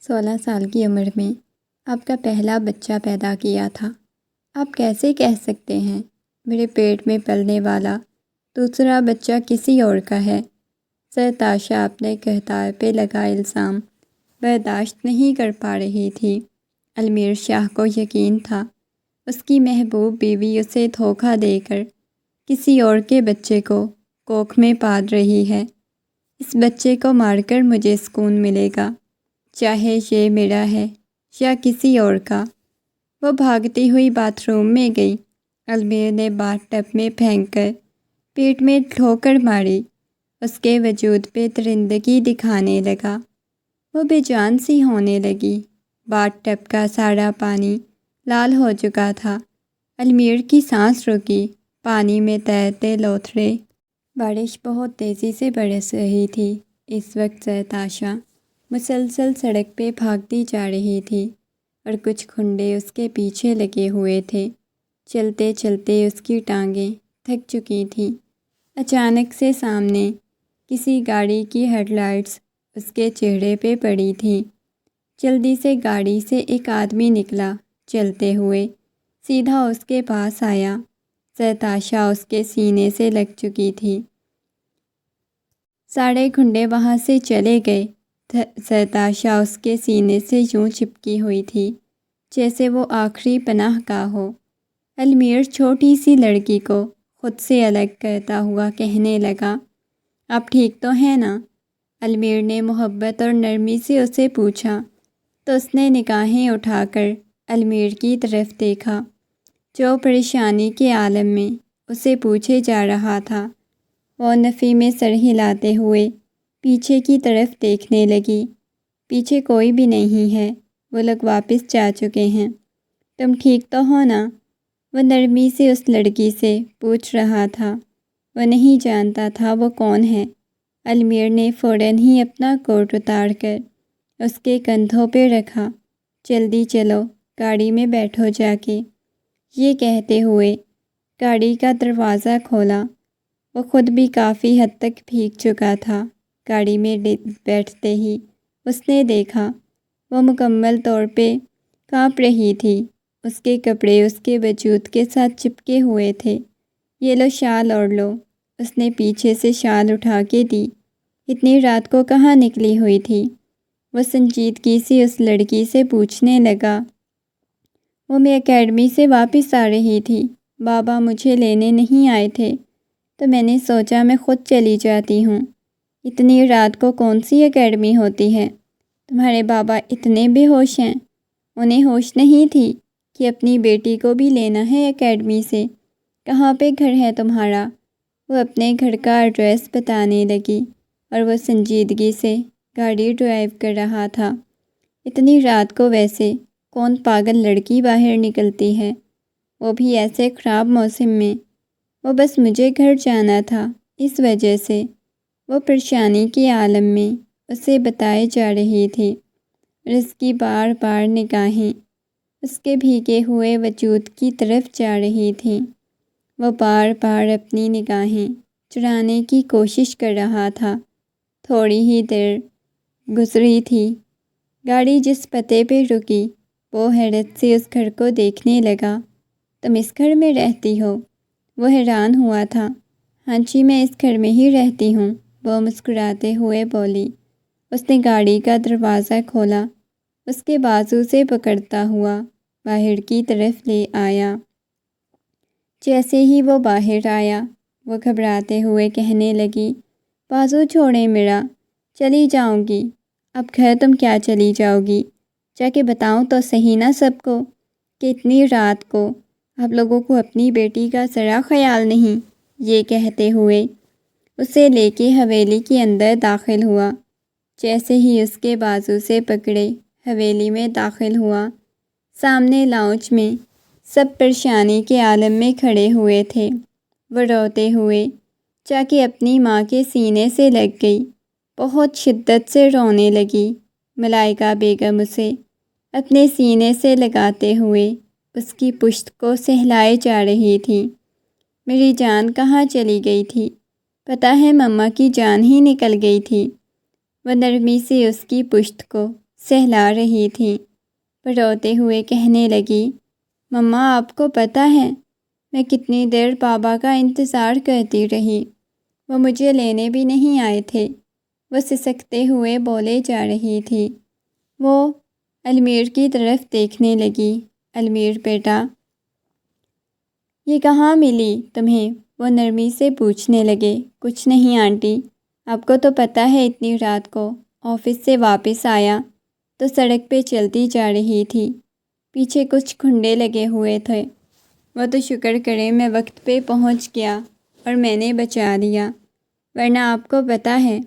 16 سال کی عمر میں آپ کا پہلا بچہ پیدا کیا تھا۔ آپ کیسے کہہ سکتے ہیں میرے پیٹ میں پلنے والا دوسرا بچہ کسی اور کا ہے؟ سرتاشا اپنے کردار پہ لگا الزام برداشت نہیں کر پا رہی تھی۔ المیر شاہ کو یقین تھا اس کی محبوب بیوی اسے دھوکہ دے کر کسی اور کے بچے کو کوکھ میں پال رہی ہے۔ اس بچے کو مار کر مجھے سکون ملے گا، چاہے یہ میرا ہے یا کسی اور کا۔ وہ بھاگتی ہوئی باتھ روم میں گئی۔ المیر نے باتھ ٹب میں پھینک کر پیٹ میں ٹھوکر ماری۔ اس کے وجود پہ درندگی دکھانے لگا۔ وہ بے جان سی ہونے لگی۔ باتھ ٹب کا سارا پانی لال ہو چکا تھا۔ المیر کی سانس رکی۔ پانی میں تیرتے لوتھڑے۔ بارش بہت تیزی سے برس رہی تھی۔ اس وقت سرتاشا مسلسل سڑک پہ بھاگتی جا رہی تھی اور کچھ کھنڈے اس کے پیچھے لگے ہوئے تھے۔ چلتے چلتے اس کی ٹانگیں تھک چکی تھیں۔ اچانک سے سامنے کسی گاڑی کی ہیڈ لائٹس اس کے چہرے پہ پڑی تھیں۔ جلدی سے گاڑی سے ایک آدمی نکلا چلتے ہوئے، سیدھا اس کے پاس آیا۔ سرتاشا اس کے سینے سے لگ چکی تھی۔ سارے کھنڈے وہاں سے چلے گئے۔ سرتاشا اس کے سینے سے یوں چپکی ہوئی تھی جیسے وہ آخری پناہ گاہ ہو۔ المیر چھوٹی سی لڑکی کو خود سے الگ کرتا ہوا کہنے لگا، آپ ٹھیک تو ہیں نا؟ المیر نے محبت اور نرمی سے اسے پوچھا تو اس نے نگاہیں اٹھا کر المیر کی طرف دیکھا جو پریشانی کے عالم میں اسے پوچھے جا رہا تھا۔ وہ نفی میں سر ہلاتے ہوئے پیچھے کی طرف دیکھنے لگی۔ پیچھے کوئی بھی نہیں ہے، وہ لوگ واپس جا چکے ہیں۔ تم ٹھیک تو ہو نا؟ وہ نرمی سے اس لڑکی سے پوچھ رہا تھا۔ وہ نہیں جانتا تھا وہ کون ہے۔ المیر نے فوراً ہی اپنا کوٹ اتار کر اس کے کندھوں پہ رکھا۔ جلدی چلو، گاڑی میں بیٹھو جا کے۔ یہ کہتے ہوئے گاڑی کا دروازہ کھولا۔ وہ خود بھی کافی حد تک بھیگ چکا تھا۔ گاڑی میں بیٹھتے ہی اس نے دیکھا وہ مکمل طور پہ کانپ رہی تھی۔ اس کے کپڑے اس کے وجود کے ساتھ چپکے ہوئے تھے۔ یہ لو شال اوڑھ لو۔ اس نے پیچھے سے شال اٹھا کے دی۔ اتنی رات کو کہاں نکلی ہوئی تھی؟ وہ سنجیدگی سے اس لڑکی سے پوچھنے لگا۔ وہ میں اکیڈمی سے واپس آ رہی تھی۔ بابا مجھے لینے نہیں آئے تھے تو میں نے سوچا میں خود چلی جاتی ہوں۔ اتنی رات کو کون سی اکیڈمی ہوتی ہے؟ تمہارے بابا اتنے بے ہوش ہیں؟ انہیں ہوش نہیں تھی کہ اپنی بیٹی کو بھی لینا ہے اکیڈمی سے؟ کہاں پہ گھر ہے تمہارا؟ وہ اپنے گھر کا ایڈریس بتانے لگی اور وہ سنجیدگی سے گاڑی ڈرائیو کر رہا تھا۔ اتنی رات کو ویسے کون پاگل لڑکی باہر نکلتی ہے، وہ بھی ایسے خراب موسم میں؟ وہ بس مجھے گھر جانا تھا، اس وجہ سے۔ وہ پریشانی کے عالم میں اسے بتائے جا رہی تھی اور اس کی بار بار نگاہیں اس کے بھیگے ہوئے وجود کی طرف جا رہی تھیں۔ وہ بار بار اپنی نگاہیں چرانے کی کوشش کر رہا تھا۔ تھوڑی ہی دیر گزری تھی۔ گاڑی جس پتے پہ رکی وہ حیرت سے اس گھر کو دیکھنے لگا۔ تم اس گھر میں رہتی ہو؟ وہ حیران ہوا تھا۔ ہاں جی، میں اس گھر میں ہی رہتی ہوں، وہ مسکراتے ہوئے بولی۔ اس نے گاڑی کا دروازہ کھولا، اس کے بازو سے پکڑتا ہوا باہر کی طرف لے آیا۔ جیسے ہی وہ باہر آیا وہ گھبراتے ہوئے کہنے لگی، بازو چھوڑیں میرا، چلی جاؤں گی۔ اب گھر تم کیا چلی جاؤ گی؟ جا کے بتاؤں تو صحیح نا سب کو کہ اتنی رات کو آپ لوگوں کو اپنی بیٹی کا ذرا خیال نہیں۔ یہ کہتے ہوئے اسے لے کے حویلی کے اندر داخل ہوا۔ جیسے ہی اس کے بازو سے پکڑے حویلی میں داخل ہوا، سامنے لاؤنج میں سب پریشانی کے عالم میں کھڑے ہوئے تھے۔ وہ روتے ہوئے جا کے اپنی ماں کے سینے سے لگ گئی، بہت شدت سے رونے لگی۔ ملائکہ بیگم اسے اپنے سینے سے لگاتے ہوئے اس کی پشت کو سہلائے جا رہی تھی۔ میری جان کہاں چلی گئی تھی؟ پتہ ہے مما کی جان ہی نکل گئی تھی۔ وہ نرمی سے اس کی پشت کو سہلا رہی تھیں، وہ روتے ہوئے کہنے لگی، مما آپ کو پتہ ہے میں کتنی دیر بابا کا انتظار کرتی رہی، وہ مجھے لینے بھی نہیں آئے تھے۔ وہ سسکتے ہوئے بولے جا رہی تھی۔ وہ المیر کی طرف دیکھنے لگی۔ المیر بیٹا، یہ کہاں ملی تمہیں؟ وہ نرمی سے پوچھنے لگے۔ کچھ نہیں آنٹی، آپ کو تو پتہ ہے اتنی رات کو آفس سے واپس آیا تو سڑک پہ چلتی جا رہی تھی، پیچھے کچھ کھنڈے لگے ہوئے تھے، وہ تو شکر کرے میں وقت پہ پہنچ گیا اور میں نے بچا لیا، ورنہ آپ کو پتہ ہے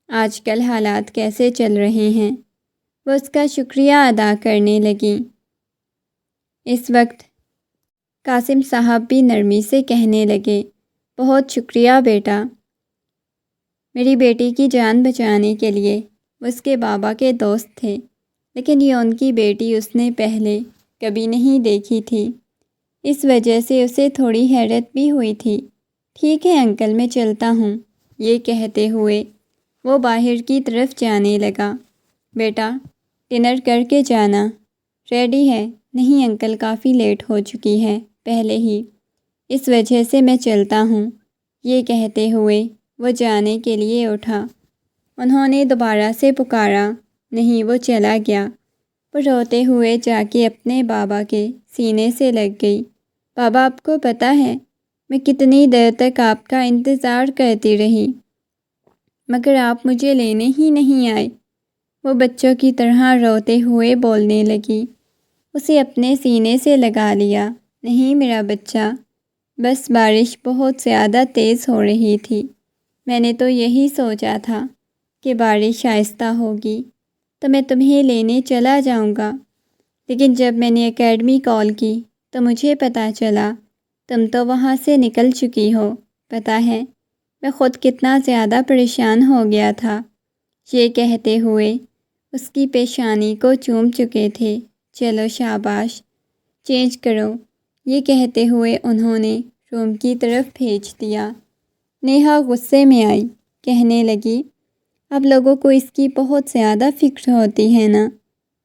آج کل حالات کیسے چل رہے ہیں۔ وہ اس کا شکریہ ادا کرنے لگیں۔ اس وقت قاسم صاحب بھی نرمی سے کہنے لگے، بہت شکریہ بیٹا، میری بیٹی کی جان بچانے کے لیے۔ وہ اس کے بابا کے دوست تھے، لیکن یہ ان کی بیٹی اس نے پہلے کبھی نہیں دیکھی تھی، اس وجہ سے اسے تھوڑی حیرت بھی ہوئی تھی۔ ٹھیک ہے انکل، میں چلتا ہوں، یہ کہتے ہوئے وہ باہر کی طرف جانے لگا۔ بیٹا ڈنر کر کے جانا، ریڈی ہے؟ نہیں انکل، کافی لیٹ ہو چکی ہے پہلے ہی، اس وجہ سے میں چلتا ہوں، یہ کہتے ہوئے وہ جانے کے لیے اٹھا۔ انہوں نے دوبارہ سے پکارا، نہیں، وہ چلا گیا۔ وہ روتے ہوئے جا کے اپنے بابا کے سینے سے لگ گئی۔ بابا آپ کو پتہ ہے میں کتنی دیر تک آپ کا انتظار کرتی رہی، مگر آپ مجھے لینے ہی نہیں آئے۔ وہ بچوں کی طرح روتے ہوئے بولنے لگی۔ اسے اپنے سینے سے لگا لیا۔ نہیں میرا بچہ، بس بارش بہت زیادہ تیز ہو رہی تھی، میں نے تو یہی سوچا تھا کہ بارش آہستہ ہوگی تو میں تمہیں لینے چلا جاؤں گا، لیکن جب میں نے اکیڈمی کال کی تو مجھے پتہ چلا تم تو وہاں سے نکل چکی ہو۔ پتہ ہے میں خود کتنا زیادہ پریشان ہو گیا تھا۔ یہ کہتے ہوئے اس کی پیشانی کو چوم چکے تھے۔ چلو شاباش، چینج کرو، یہ کہتے ہوئے انہوں نے روم کی طرف بھیج دیا۔ نیہا غصے میں آئی، کہنے لگی، اب لوگوں کو اس کی بہت زیادہ فکر ہوتی ہے نا،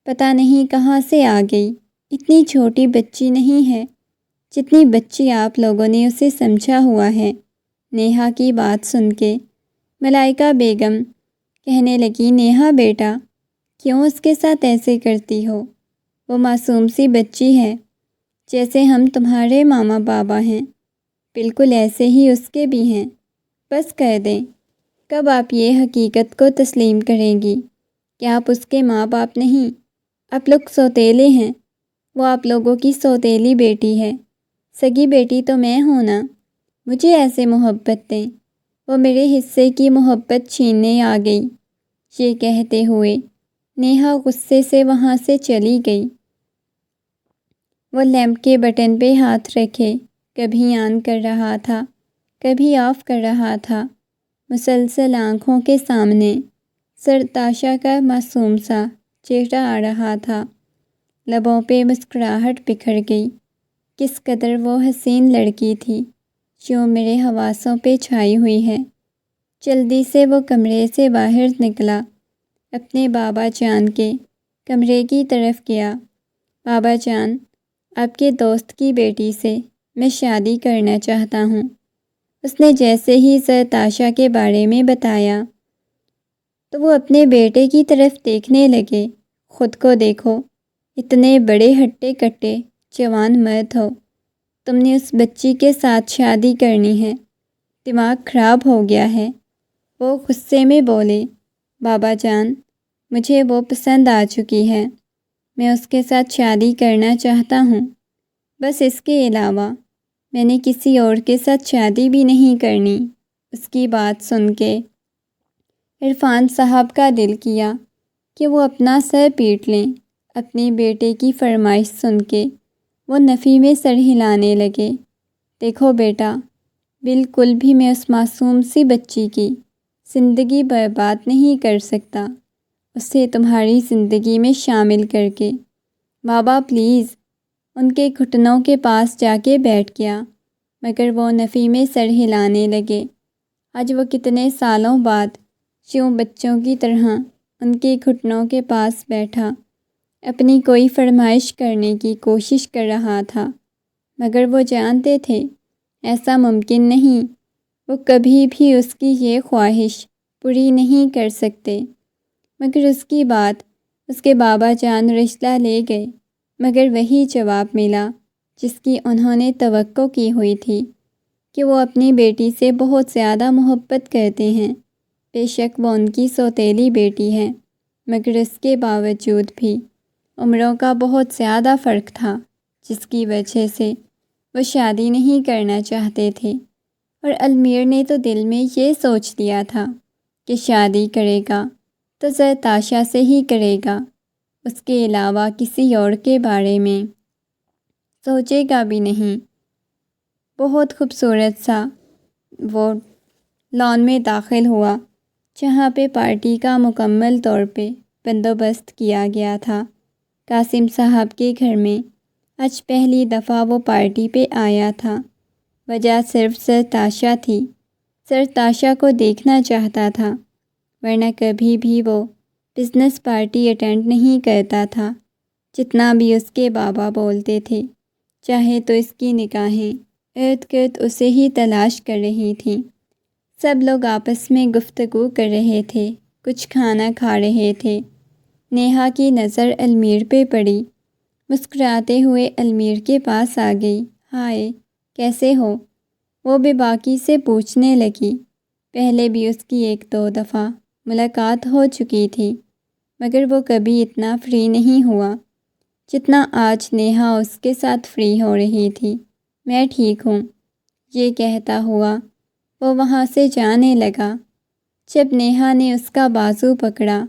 پتہ نہیں کہاں سے آ گئی، اتنی چھوٹی بچی نہیں ہے جتنی بچی آپ لوگوں نے اسے سمجھا ہوا ہے۔ نیہا کی بات سن کے ملائکہ بیگم کہنے لگی، نیہا بیٹا کیوں اس کے ساتھ ایسے کرتی ہو؟ وہ معصوم سی بچی ہے، جیسے ہم تمہارے ماما بابا ہیں، بالکل ایسے ہی اس کے بھی ہیں۔ بس کر دیں، کب آپ یہ حقیقت کو تسلیم کریں گی کہ آپ اس کے ماں باپ نہیں، آپ لوگ سوتیلے ہیں، وہ آپ لوگوں کی سوتیلی بیٹی ہے، سگی بیٹی تو میں ہوں نا، مجھے ایسے محبت دیں، وہ میرے حصے کی محبت چھیننے آ گئی۔ یہ کہتے ہوئے نیہا غصے سے وہاں سے چلی گئی۔ وہ لیمپ کے بٹن پہ ہاتھ رکھے کبھی آن کر رہا تھا، کبھی آف کر رہا تھا۔ مسلسل آنکھوں کے سامنے سر تاشا کا معصوم سا چہرہ آ رہا تھا، لبوں پہ مسکراہٹ بکھر گئی۔ کس قدر وہ حسین لڑکی تھی جو میرے حواسوں پہ چھائی ہوئی ہے۔ جلدی سے وہ کمرے سے باہر نکلا، اپنے بابا جان کے کمرے کی طرف گیا۔ بابا جان، آپ کے دوست کی بیٹی سے میں شادی کرنا چاہتا ہوں۔ اس نے جیسے ہی سر تاشا کے بارے میں بتایا تو وہ اپنے بیٹے کی طرف دیکھنے لگے۔ خود کو دیکھو، اتنے بڑے ہٹے کٹے جوان مرد ہو، تم نے اس بچی کے ساتھ شادی کرنی ہے، دماغ خراب ہو گیا ہے۔ وہ غصے میں بولے، بابا جان مجھے وہ پسند آ چکی ہے، میں اس کے ساتھ شادی کرنا چاہتا ہوں، بس اس کے علاوہ میں نے کسی اور کے ساتھ شادی بھی نہیں کرنی۔ اس کی بات سن کے عرفان صاحب کا دل کیا کہ وہ اپنا سر پیٹ لیں۔ اپنے بیٹے کی فرمائش سن کے وہ نفی میں سر ہلانے لگے۔ دیکھو بیٹا، بالکل بھی میں اس معصوم سی بچی کی زندگی برباد نہیں کر سکتا، اسے تمہاری زندگی میں شامل کر کے۔ بابا پلیز، ان کے گھٹنوں کے پاس جا کے بیٹھ گیا، مگر وہ نفی میں سر ہلانے لگے۔ آج وہ کتنے سالوں بعد یوں بچوں کی طرح ان کے گھٹنوں کے پاس بیٹھا اپنی کوئی فرمائش کرنے کی کوشش کر رہا تھا، مگر وہ جانتے تھے ایسا ممکن نہیں، وہ کبھی بھی اس کی یہ خواہش پوری نہیں کر سکتے۔ مگر اس کی بات اس کے بابا جان رشتہ لے گئے، مگر وہی جواب ملا جس کی انہوں نے توقع کی ہوئی تھی کہ وہ اپنی بیٹی سے بہت زیادہ محبت کرتے ہیں۔ بے شک وہ ان کی سوتیلی بیٹی ہے، مگر اس کے باوجود بھی عمروں کا بہت زیادہ فرق تھا، جس کی وجہ سے وہ شادی نہیں کرنا چاہتے تھے۔ اور المیر نے تو دل میں یہ سوچ لیا تھا کہ شادی کرے گا تو زرتاشا سے ہی کرے گا، اس کے علاوہ کسی اور کے بارے میں سوچے گا بھی نہیں۔ بہت خوبصورت سا وہ لان میں داخل ہوا جہاں پہ پارٹی کا مکمل طور پہ بندوبست کیا گیا تھا۔ قاسم صاحب کے گھر میں آج پہلی دفعہ وہ پارٹی پہ آیا تھا۔ وجہ صرف زرتاشا تھی، زرتاشا کو دیکھنا چاہتا تھا، ورنہ کبھی بھی وہ بزنس پارٹی اٹینڈ نہیں کرتا تھا، جتنا بھی اس کے بابا بولتے تھے۔ چاہے تو اس کی نگاہیں ارد گرد اسے ہی تلاش کر رہی تھیں۔ سب لوگ آپس میں گفتگو کر رہے تھے، کچھ کھانا کھا رہے تھے۔ نیہا کی نظر المیر پہ پڑی، مسکراتے ہوئے المیر کے پاس آ گئی۔ ہائے، کیسے ہو؟ وہ بھی باقی سے پوچھنے لگی۔ پہلے بھی اس کی 1-2 دفعہ ملاقات ہو چکی تھی، مگر وہ کبھی اتنا فری نہیں ہوا جتنا آج نیہا اس کے ساتھ فری ہو رہی تھی۔ میں ٹھیک ہوں، یہ کہتا ہوا وہ وہاں سے جانے لگا۔ جب نیہا نے اس کا بازو پکڑا،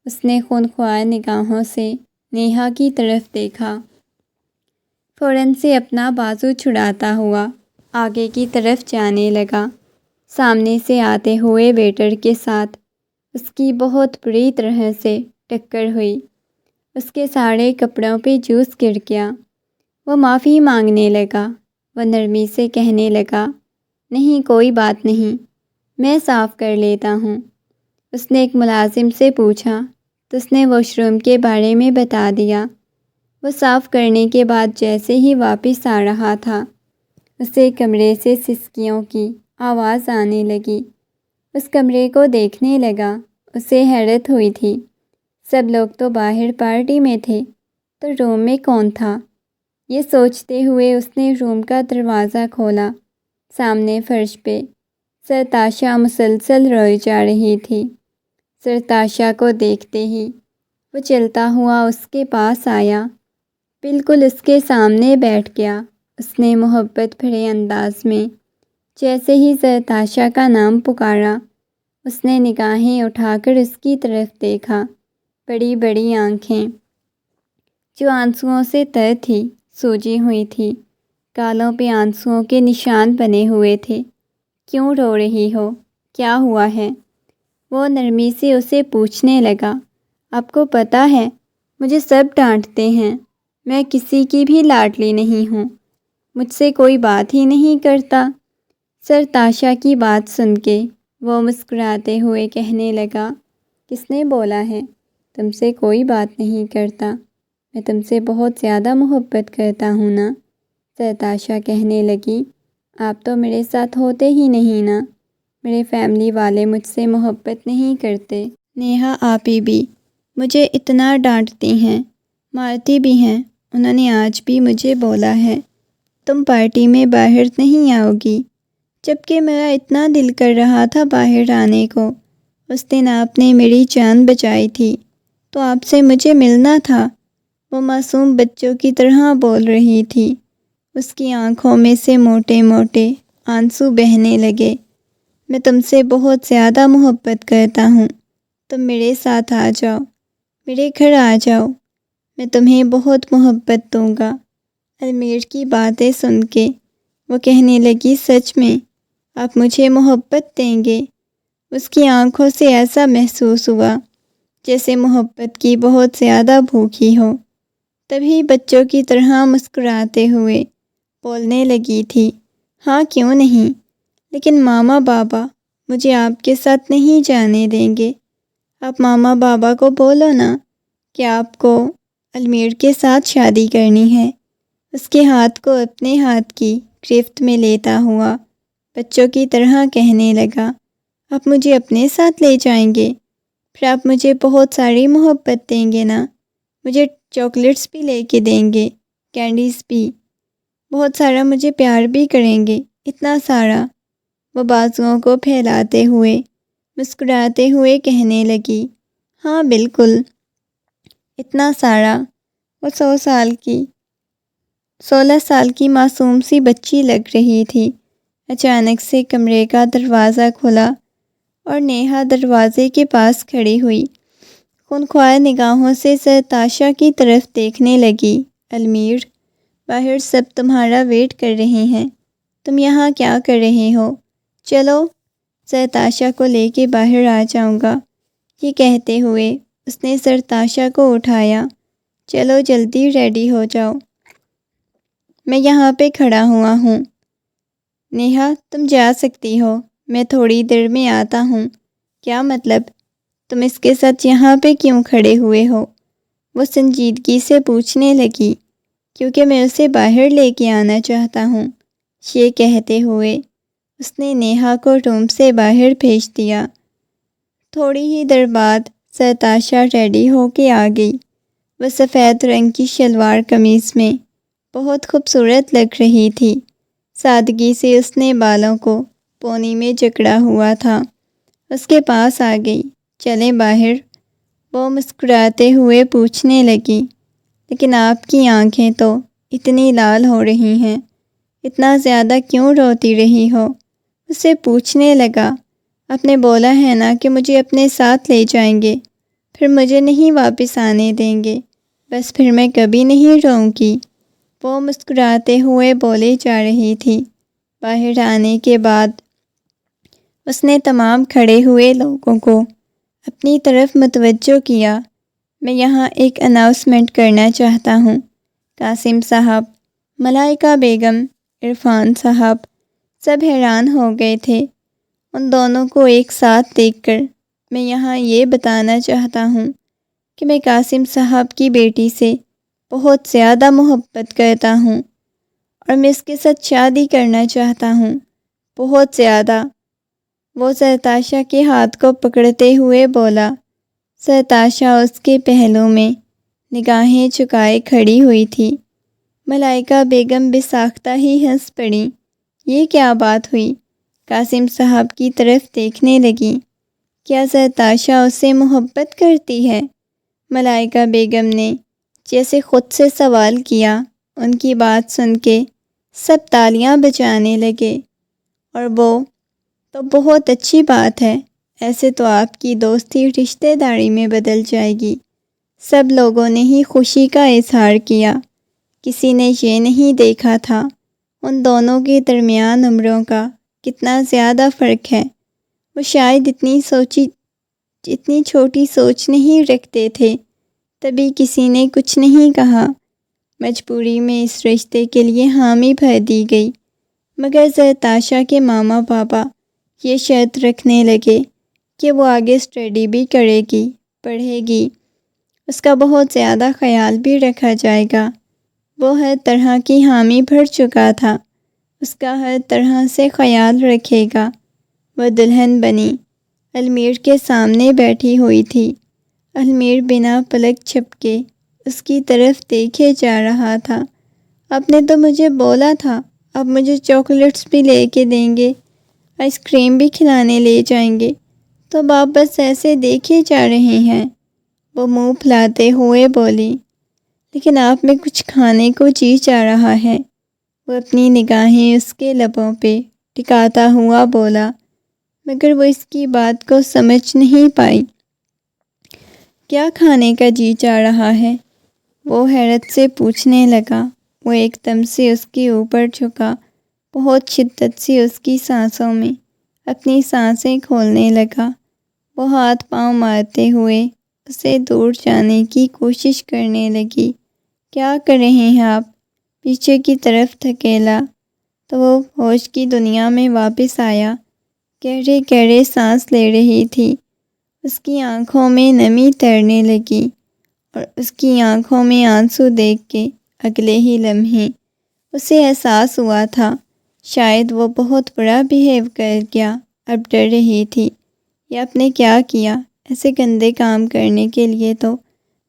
اس نے خونخوار نگاہوں سے نیہا کی طرف دیکھا، فوراً سے اپنا بازو چھڑاتا ہوا آگے کی طرف جانے لگا۔ سامنے سے آتے ہوئے ویٹر کے ساتھ اس کی بہت بری طرح سے ٹکر ہوئی، اس کے سارے کپڑوں پہ جوس گر گیا۔ وہ معافی مانگنے لگا، وہ نرمی سے کہنے لگا، نہیں کوئی بات نہیں، میں صاف کر لیتا ہوں۔ اس نے ایک ملازم سے پوچھا تو اس نے واش روم کے بارے میں بتا دیا۔ وہ صاف کرنے کے بعد جیسے ہی واپس آ رہا تھا، اسے کمرے سے سسکیوں کی آواز آنے لگی۔ اس کمرے کو دیکھنے لگا، اسے حیرت ہوئی تھی، سب لوگ تو باہر پارٹی میں تھے، تو روم میں کون تھا؟ یہ سوچتے ہوئے اس نے روم کا دروازہ کھولا۔ سامنے فرش پہ زرتاشا مسلسل روئی جا رہی تھی۔ زرتاشا کو دیکھتے ہی وہ چلتا ہوا اس کے پاس آیا، بالکل اس کے سامنے بیٹھ گیا۔ اس نے محبت بھرے انداز میں جیسے ہی زرتاشا کا نام پکارا، اس نے نگاہیں اٹھا کر اس کی طرف دیکھا۔ بڑی بڑی آنکھیں جو آنسوؤں سے تر تھی سوجی ہوئی تھی، گالوں پہ آنسوؤں کے نشان بنے ہوئے تھے۔ کیوں رو رہی ہو؟ کیا ہوا ہے؟ وہ نرمی سے اسے پوچھنے لگا۔ آپ کو پتہ ہے مجھے سب ڈانٹتے ہیں، میں کسی کی بھی لاڈلی نہیں ہوں، مجھ سے کوئی بات ہی نہیں کرتا۔ زرتاشا کی بات سن کے وہ مسکراتے ہوئے کہنے لگا، کس نے بولا ہے تم سے کوئی بات نہیں کرتا؟ میں تم سے بہت زیادہ محبت کرتا ہوں نا۔ زرتاشا کہنے لگی، آپ تو میرے ساتھ ہوتے ہی نہیں نا، میرے فیملی والے مجھ سے محبت نہیں کرتے۔ نیہا آپی بھی مجھے اتنا ڈانٹتی ہیں، مارتی بھی ہیں، انہوں نے آج بھی مجھے بولا ہے تم پارٹی میں باہر نہیں آؤ گی، جبکہ میرا اتنا دل کر رہا تھا باہر آنے کو۔ اس دن آپ نے میری جان بچائی تھی تو آپ سے مجھے ملنا تھا۔ وہ معصوم بچوں کی طرح بول رہی تھی، اس کی آنکھوں میں سے موٹے موٹے آنسو بہنے لگے۔ میں تم سے بہت زیادہ محبت کرتا ہوں، تم میرے ساتھ آ جاؤ، میرے گھر آ جاؤ، میں تمہیں بہت محبت دوں گا۔ المیر کی باتیں سن کے وہ کہنے لگی، سچ میں آپ مجھے محبت دیں گے؟ اس کی آنکھوں سے ایسا محسوس ہوا جیسے محبت کی بہت زیادہ بھوکی ہو۔ تبھی بچوں کی طرح مسکراتے ہوئے بولنے لگی تھی، ہاں کیوں نہیں، لیکن ماما بابا مجھے آپ کے ساتھ نہیں جانے دیں گے، آپ ماما بابا کو بولو نا کہ آپ کو المیر کے ساتھ شادی کرنی ہے۔ اس کے ہاتھ کو اپنے ہاتھ کی گرفت میں لیتا ہوا بچوں کی طرح کہنے لگا، آپ مجھے اپنے ساتھ لے جائیں گے؟ پھر آپ مجھے بہت ساری محبت دیں گے نا؟ مجھے چاکلیٹس بھی لے کے دیں گے، کینڈیز بھی، بہت سارا مجھے پیار بھی کریں گے، اتنا سارا؟ وہ بازوؤں کو پھیلاتے ہوئے مسکراتے ہوئے کہنے لگی، ہاں بالکل، اتنا سارا۔ وہ 16 سال کی معصوم سی بچی لگ رہی تھی۔ اچانک سے کمرے کا دروازہ کھلا اور نیہا دروازے کے پاس کھڑی ہوئی، خونخوار نگاہوں سے سرتاشا کی طرف دیکھنے لگی۔ المیر، باہر سب تمہارا ویٹ کر رہے ہیں، تم یہاں کیا کر رہے ہو؟ چلو، سرتاشا کو لے کے باہر آ جاؤں گا۔ یہ کہتے ہوئے اس نے سرتاشا کو اٹھایا۔ چلو جلدی ریڈی ہو جاؤ، میں یہاں پہ کھڑا ہوا ہوں۔ نیہا، تم جا سکتی ہو، میں تھوڑی دیر میں آتا ہوں۔ کیا مطلب؟ تم اس کے ساتھ یہاں پہ کیوں کھڑے ہوئے ہو؟ وہ سنجیدگی سے پوچھنے لگی۔ کیونکہ میں اسے باہر لے کے آنا چاہتا ہوں۔ یہ کہتے ہوئے اس نے نیہا کو روم سے باہر بھیج دیا۔ تھوڑی ہی دیر بعد سرتاشا ریڈی ہو کے آ گئی۔ وہ سفید رنگ کی شلوار قمیض میں بہت خوبصورت لگ رہی تھی۔ سادگی سے اس نے بالوں کو پونی میں جکڑا ہوا تھا۔ اس کے پاس آ گئی۔ چلیں باہر؟ وہ مسکراتے ہوئے پوچھنے لگی۔ لیکن آپ کی آنکھیں تو اتنی لال ہو رہی ہیں، اتنا زیادہ کیوں روتی رہی ہو؟ اسے پوچھنے لگا۔ آپ نے بولا ہے نا کہ مجھے اپنے ساتھ لے جائیں گے، پھر مجھے نہیں واپس آنے دیں گے، بس پھر میں کبھی نہیں روؤں گی۔ وہ مسکراتے ہوئے بولے جا رہی تھی۔ باہر آنے کے بعد اس نے تمام کھڑے ہوئے لوگوں کو اپنی طرف متوجہ کیا۔ میں یہاں ایک اناؤنسمنٹ کرنا چاہتا ہوں۔ قاسم صاحب، ملائکہ بیگم، عرفان صاحب، سب حیران ہو گئے تھے ان دونوں کو ایک ساتھ دیکھ کر۔ میں یہاں یہ بتانا چاہتا ہوں کہ میں قاسم صاحب کی بیٹی سے بہت زیادہ محبت کرتا ہوں اور میں اس کے ساتھ شادی کرنا چاہتا ہوں، بہت زیادہ۔ وہ سرتاشا کے ہاتھ کو پکڑتے ہوئے بولا۔ سرتاشا اس کے پہلو میں نگاہیں چکائے کھڑی ہوئی تھی۔ ملائکہ بیگم بے ساختہ ہی ہنس پڑی۔ یہ کیا بات ہوئی؟ قاسم صاحب کی طرف دیکھنے لگی۔ کیا سرتاشا اس سے محبت کرتی ہے؟ ملائکہ بیگم نے جیسے خود سے سوال کیا۔ ان کی بات سن کے سب تالیاں بجانے لگے۔ اور وہ تو بہت اچھی بات ہے، ایسے تو آپ کی دوستی رشتہ داری میں بدل جائے گی۔ سب لوگوں نے ہی خوشی کا اظہار کیا۔ کسی نے یہ نہیں دیکھا تھا ان دونوں کے درمیان عمروں کا کتنا زیادہ فرق ہے۔ وہ شاید اتنی چھوٹی سوچ نہیں رکھتے تھے، تبھی کسی نے کچھ نہیں کہا۔ مجبوری میں اس رشتے کے لیے حامی بھر دی گئی، مگر سرتاشا کے ماما بابا یہ شرط رکھنے لگے کہ وہ آگے اسٹڈی بھی کرے گی، پڑھے گی، اس کا بہت زیادہ خیال بھی رکھا جائے گا۔ وہ ہر طرح کی حامی بھر چکا تھا، اس کا ہر طرح سے خیال رکھے گا۔ وہ دلہن بنی المیر کے سامنے بیٹھی ہوئی تھی۔ المیر بنا پلک جھپکے اس کی طرف دیکھے جا رہا تھا۔ آپ نے تو مجھے بولا تھا آپ مجھے چاکلیٹس بھی لے کے دیں گے، آئس کریم بھی کھلانے لے جائیں گے، تو آپ بس ایسے دیکھے جا رہے ہیں؟ وہ منہ پھلاتے ہوئے بولی۔ لیکن آپ میں کچھ کھانے کو جی چاہ رہا ہے۔ وہ اپنی نگاہیں اس کے لبوں پہ ٹکاتا ہوا بولا، مگر وہ اس کی بات کو سمجھ نہیں پائی۔ کیا کھانے کا جی چاہ رہا ہے؟ وہ حیرت سے پوچھنے لگا۔ وہ ایک دم سے اس کے اوپر جھکا، بہت شدت سے اس کی سانسوں میں اپنی سانسیں کھولنے لگا۔ وہ ہاتھ پاؤں مارتے ہوئے اسے دور جانے کی کوشش کرنے لگی۔ کیا کر رہے ہیں آپ؟ پیچھے کی طرف دھکیلا تو وہ ہوش کی دنیا میں واپس آیا۔ گہرے گہرے سانس لے رہی تھی۔ اس کی آنکھوں میں نمی تیرنے لگی اور اس کی آنکھوں میں آنسو دیکھ کے اگلے ہی لمحے اسے احساس ہوا تھا شاید وہ بہت برا بیہیو کر گیا۔ اب ڈر رہی تھی، یہ آپ نے کیا کیا؟ ایسے گندے کام کرنے کے لیے تو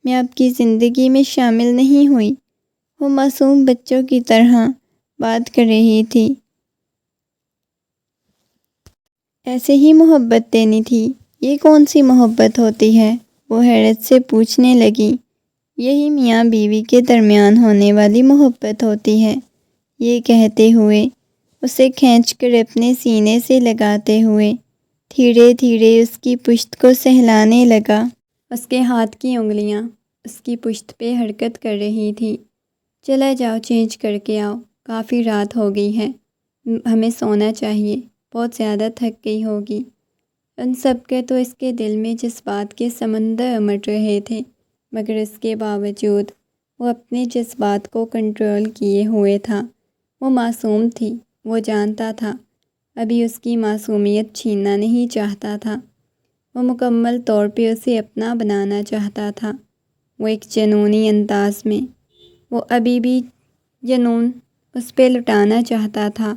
میں آپ کی زندگی میں شامل نہیں ہوئی۔ وہ معصوم بچوں کی طرح بات کر رہی تھی۔ ایسے ہی محبت دینی تھی، یہ کون سی محبت ہوتی ہے؟ وہ حیرت سے پوچھنے لگی۔ یہی میاں بیوی کے درمیان ہونے والی محبت ہوتی ہے، یہ کہتے ہوئے اسے کھینچ کر اپنے سینے سے لگاتے ہوئے دھیرے دھیرے اس کی پشت کو سہلانے لگا۔ اس کے ہاتھ کی انگلیاں اس کی پشت پہ حرکت کر رہی تھی۔ چلا جاؤ، چینج کر کے آؤ، کافی رات ہو گئی ہے، ہمیں سونا چاہیے، بہت زیادہ تھک گئی ہوگی۔ ان سب کے تو اس کے دل میں جذبات کے سمندر امٹ رہے تھے، مگر اس کے باوجود وہ اپنے جذبات کو کنٹرول کیے ہوئے تھا۔ وہ معصوم تھی، وہ جانتا تھا ابھی اس کی معصومیت چھیننا نہیں چاہتا تھا۔ وہ مکمل طور پہ اسے اپنا بنانا چاہتا تھا۔ وہ ایک جنونی انداز میں، وہ ابھی بھی جنون اس پہ لٹانا چاہتا تھا۔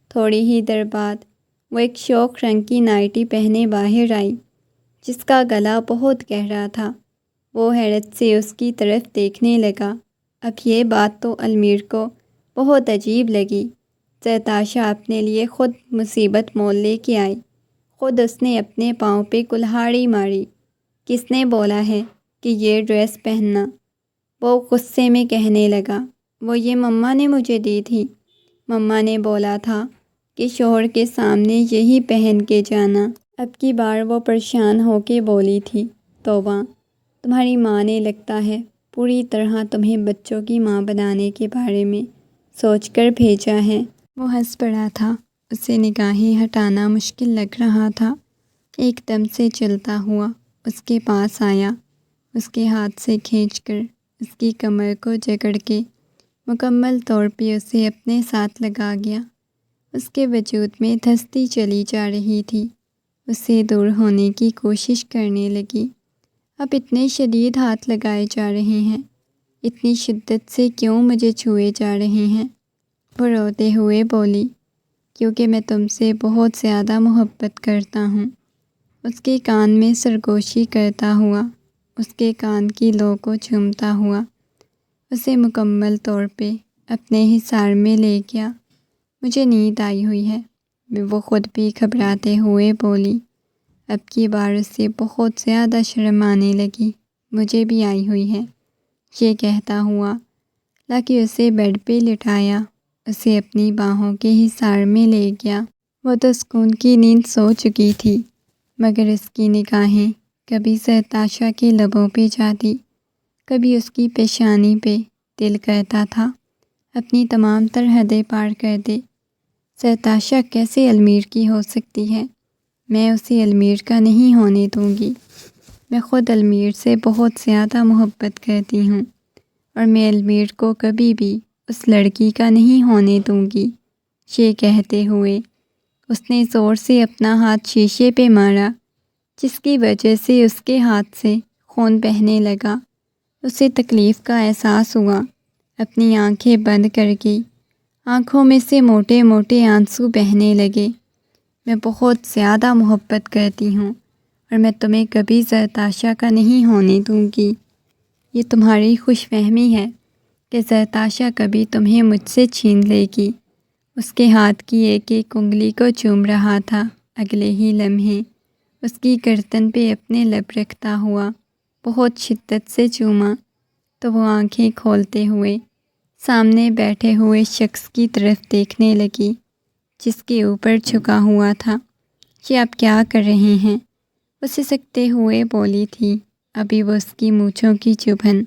تھوڑی ہی دیر بعد وہ ایک شوق رنگ کی نائٹی پہنے باہر آئی جس کا گلا بہت گہرا تھا۔ وہ حیرت سے اس کی طرف دیکھنے لگا۔ اب یہ بات تو المیر کو بہت عجیب لگی۔ زرتاشا اپنے لیے خود مصیبت مول لے کے آئی، خود اس نے اپنے پاؤں پہ کلہاڑی ماری۔ کس نے بولا ہے کہ یہ ڈریس پہننا؟ وہ غصے میں کہنے لگا۔ وہ یہ مما نے مجھے دی تھی، مما نے بولا تھا کہ شوہر کے سامنے یہی پہن کے جانا۔ اب کی بار وہ پریشان ہو کے بولی تھی، توبہ، تمہاری ماں نے لگتا ہے پوری طرح تمہیں بچوں کی ماں بنانے کے بارے میں سوچ کر بھیجا ہے۔ وہ ہنس پڑا تھا، اسے نگاہیں ہٹانا مشکل لگ رہا تھا۔ ایک دم سے چلتا ہوا اس کے پاس آیا، اس کے ہاتھ سے کھینچ کر اس کی کمر کو جکڑ کے مکمل طور پہ اسے اپنے ساتھ لگا گیا۔ اس کے وجود میں دھستی چلی جا رہی تھی، اس سے دور ہونے کی کوشش کرنے لگی۔ اب اتنے شدید ہاتھ لگائے جا رہے ہیں، اتنی شدت سے کیوں مجھے چھوئے جا رہے ہیں؟ وہ روتے ہوئے بولی، کیونکہ میں تم سے بہت زیادہ محبت کرتا ہوں۔ اس کے کان میں سرگوشی کرتا ہوا، اس کے کان کی لو کو چومتا ہوا اسے مکمل طور پہ اپنے حصار میں لے گیا۔ مجھے نیند آئی ہوئی ہے، وہ خود بھی گھبراتے ہوئے بولی۔ اب کی بار اسے بہت زیادہ شرم آنے لگی۔ مجھے بھی آئی ہوئی ہے، یہ کہتا ہوا لاکہ اسے بیڈ پہ لٹایا، اسے اپنی باہوں کے حصار میں لے گیا۔ وہ تو سکون کی نیند سو چکی تھی، مگر اس کی نگاہیں کبھی زرتاشا کے لبوں پہ جاتی، کبھی اس کی پیشانی پہ۔ دل کرتا تھا اپنی تمام تر حدیں پار کر دے۔ زرتاشا کیسے المیر کی ہو سکتی ہے؟ میں اسے المیر کا نہیں ہونے دوں گی۔ میں خود المیر سے بہت زیادہ محبت کرتی ہوں اور میں المیر کو کبھی بھی اس لڑکی کا نہیں ہونے دوں گی۔ یہ کہتے ہوئے اس نے زور سے اپنا ہاتھ شیشے پہ مارا، جس کی وجہ سے اس کے ہاتھ سے خون بہنے لگا۔ اسے تکلیف کا احساس ہوا، اپنی آنکھیں بند کر کے آنکھوں میں سے موٹے موٹے آنسو بہنے لگے۔ میں بہت زیادہ محبت کرتی ہوں اور میں تمہیں کبھی زرتاشا کا نہیں ہونے دوں گی۔ یہ تمہاری خوش فہمی ہے کہ زرتاشا کبھی تمہیں مجھ سے چھین لے گی۔ اس کے ہاتھ کی ایک ایک انگلی کو چوم رہا تھا، اگلے ہی لمحے اس کی گردن پہ اپنے لب رکھتا ہوا بہت شدت سے چوما، تو وہ آنکھیں کھولتے ہوئے سامنے بیٹھے ہوئے شخص کی طرف دیکھنے لگی جس کے اوپر جھکا ہوا تھا۔ یہ آپ کیا کر رہے ہیں؟ وہ سسکتے ہوئے بولی تھی۔ ابھی وہ اس کی مونچھوں کی چبھن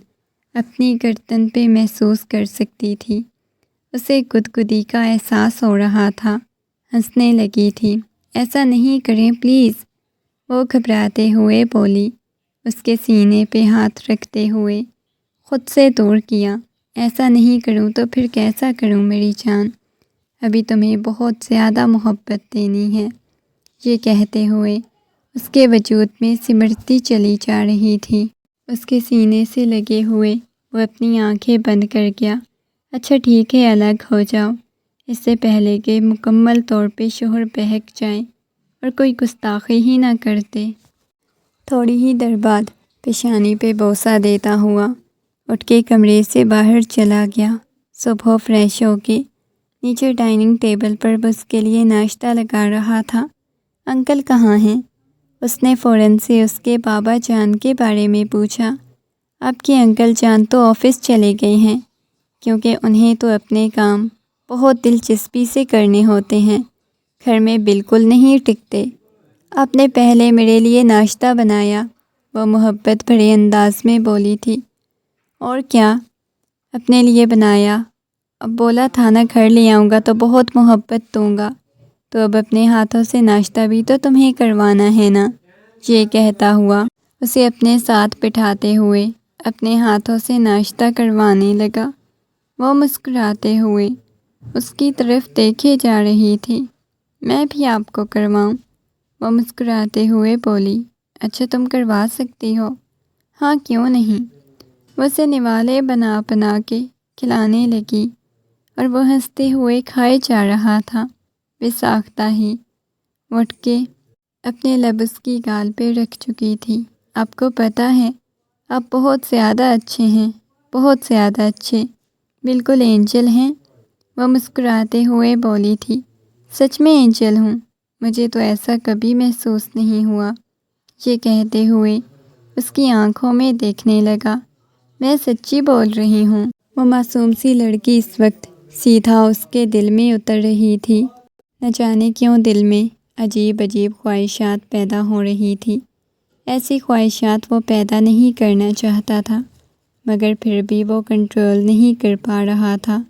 اپنی گردن پہ محسوس کر سکتی تھی۔ اسے گدگدی کا احساس ہو رہا تھا، ہنسنے لگی تھی۔ ایسا نہیں کریں پلیز، وہ گھبراتے ہوئے بولی، اس کے سینے پہ ہاتھ رکھتے ہوئے خود سے دور کیا۔ ایسا نہیں کروں تو پھر کیسا کروں میری جان؟ ابھی تمہیں بہت زیادہ محبت دینی ہے۔ یہ کہتے ہوئے اس کے وجود میں سمرتی چلی جا رہی تھی۔ اس کے سینے سے لگے ہوئے وہ اپنی آنکھیں بند کر گیا۔ اچھا ٹھیک ہے، الگ ہو جاؤ، اس سے پہلے کہ مکمل طور پہ شوہر بہک جائیں اور کوئی گستاخی ہی نہ کرتے۔ تھوڑی ہی دیر بعد پیشانی پہ بوسہ دیتا ہوا اٹھ کے کمرے سے باہر چلا گیا۔ صبح فریش ہو کے نیچے ڈائننگ ٹیبل پر اس کے لیے ناشتہ لگا رہا تھا۔ انکل کہاں ہیں؟ اس نے فوراً سے اس کے بابا جان کے بارے میں پوچھا۔ آپ کے انکل جان تو آفس چلے گئے ہیں، کیونکہ انہیں تو اپنے کام بہت دلچسپی سے کرنے ہوتے ہیں، گھر میں بالکل نہیں ٹکتے۔ آپ نے پہلے میرے لیے ناشتہ بنایا، وہ محبت بھرے انداز میں بولی تھی۔ اور کیا اپنے لیے بنایا؟ اب بولا تھا نا گھر لے آؤں گا تو بہت محبت دوں گا، تو اب اپنے ہاتھوں سے ناشتہ بھی تو تمہیں کروانا ہے نا۔ یہ کہتا ہوا اسے اپنے ساتھ بٹھاتے ہوئے اپنے ہاتھوں سے ناشتہ کروانے لگا۔ وہ مسکراتے ہوئے اس کی طرف دیکھے جا رہی تھی۔ میں بھی آپ کو کرواؤں؟ وہ مسکراتے ہوئے بولی۔ اچھا تم کروا سکتی ہو؟ ہاں کیوں نہیں۔ وہ اسے نوالے بنا بنا کے کھلانے لگی اور وہ ہنستے ہوئے کھائے جا رہا تھا۔ وہ ساختہ ہی اٹھ کے اپنے لب اس کی گال پہ رکھ چکی تھی۔ آپ کو پتہ ہے آپ بہت زیادہ اچھے ہیں، بہت زیادہ اچھے، بالکل اینجل ہیں، وہ مسکراتے ہوئے بولی تھی۔ سچ میں اینجل ہوں؟ مجھے تو ایسا کبھی محسوس نہیں ہوا۔ یہ کہتے ہوئے اس کی آنکھوں میں دیکھنے لگا۔ میں سچی بول رہی ہوں۔ وہ معصوم سی لڑکی اس وقت سیدھا اس کے دل میں اتر رہی تھی۔ نہ جانے کیوں دل میں عجیب عجیب خواہشات پیدا ہو رہی تھی۔ ایسی خواہشات وہ پیدا نہیں کرنا چاہتا تھا، مگر پھر بھی وہ کنٹرول نہیں کر پا رہا تھا۔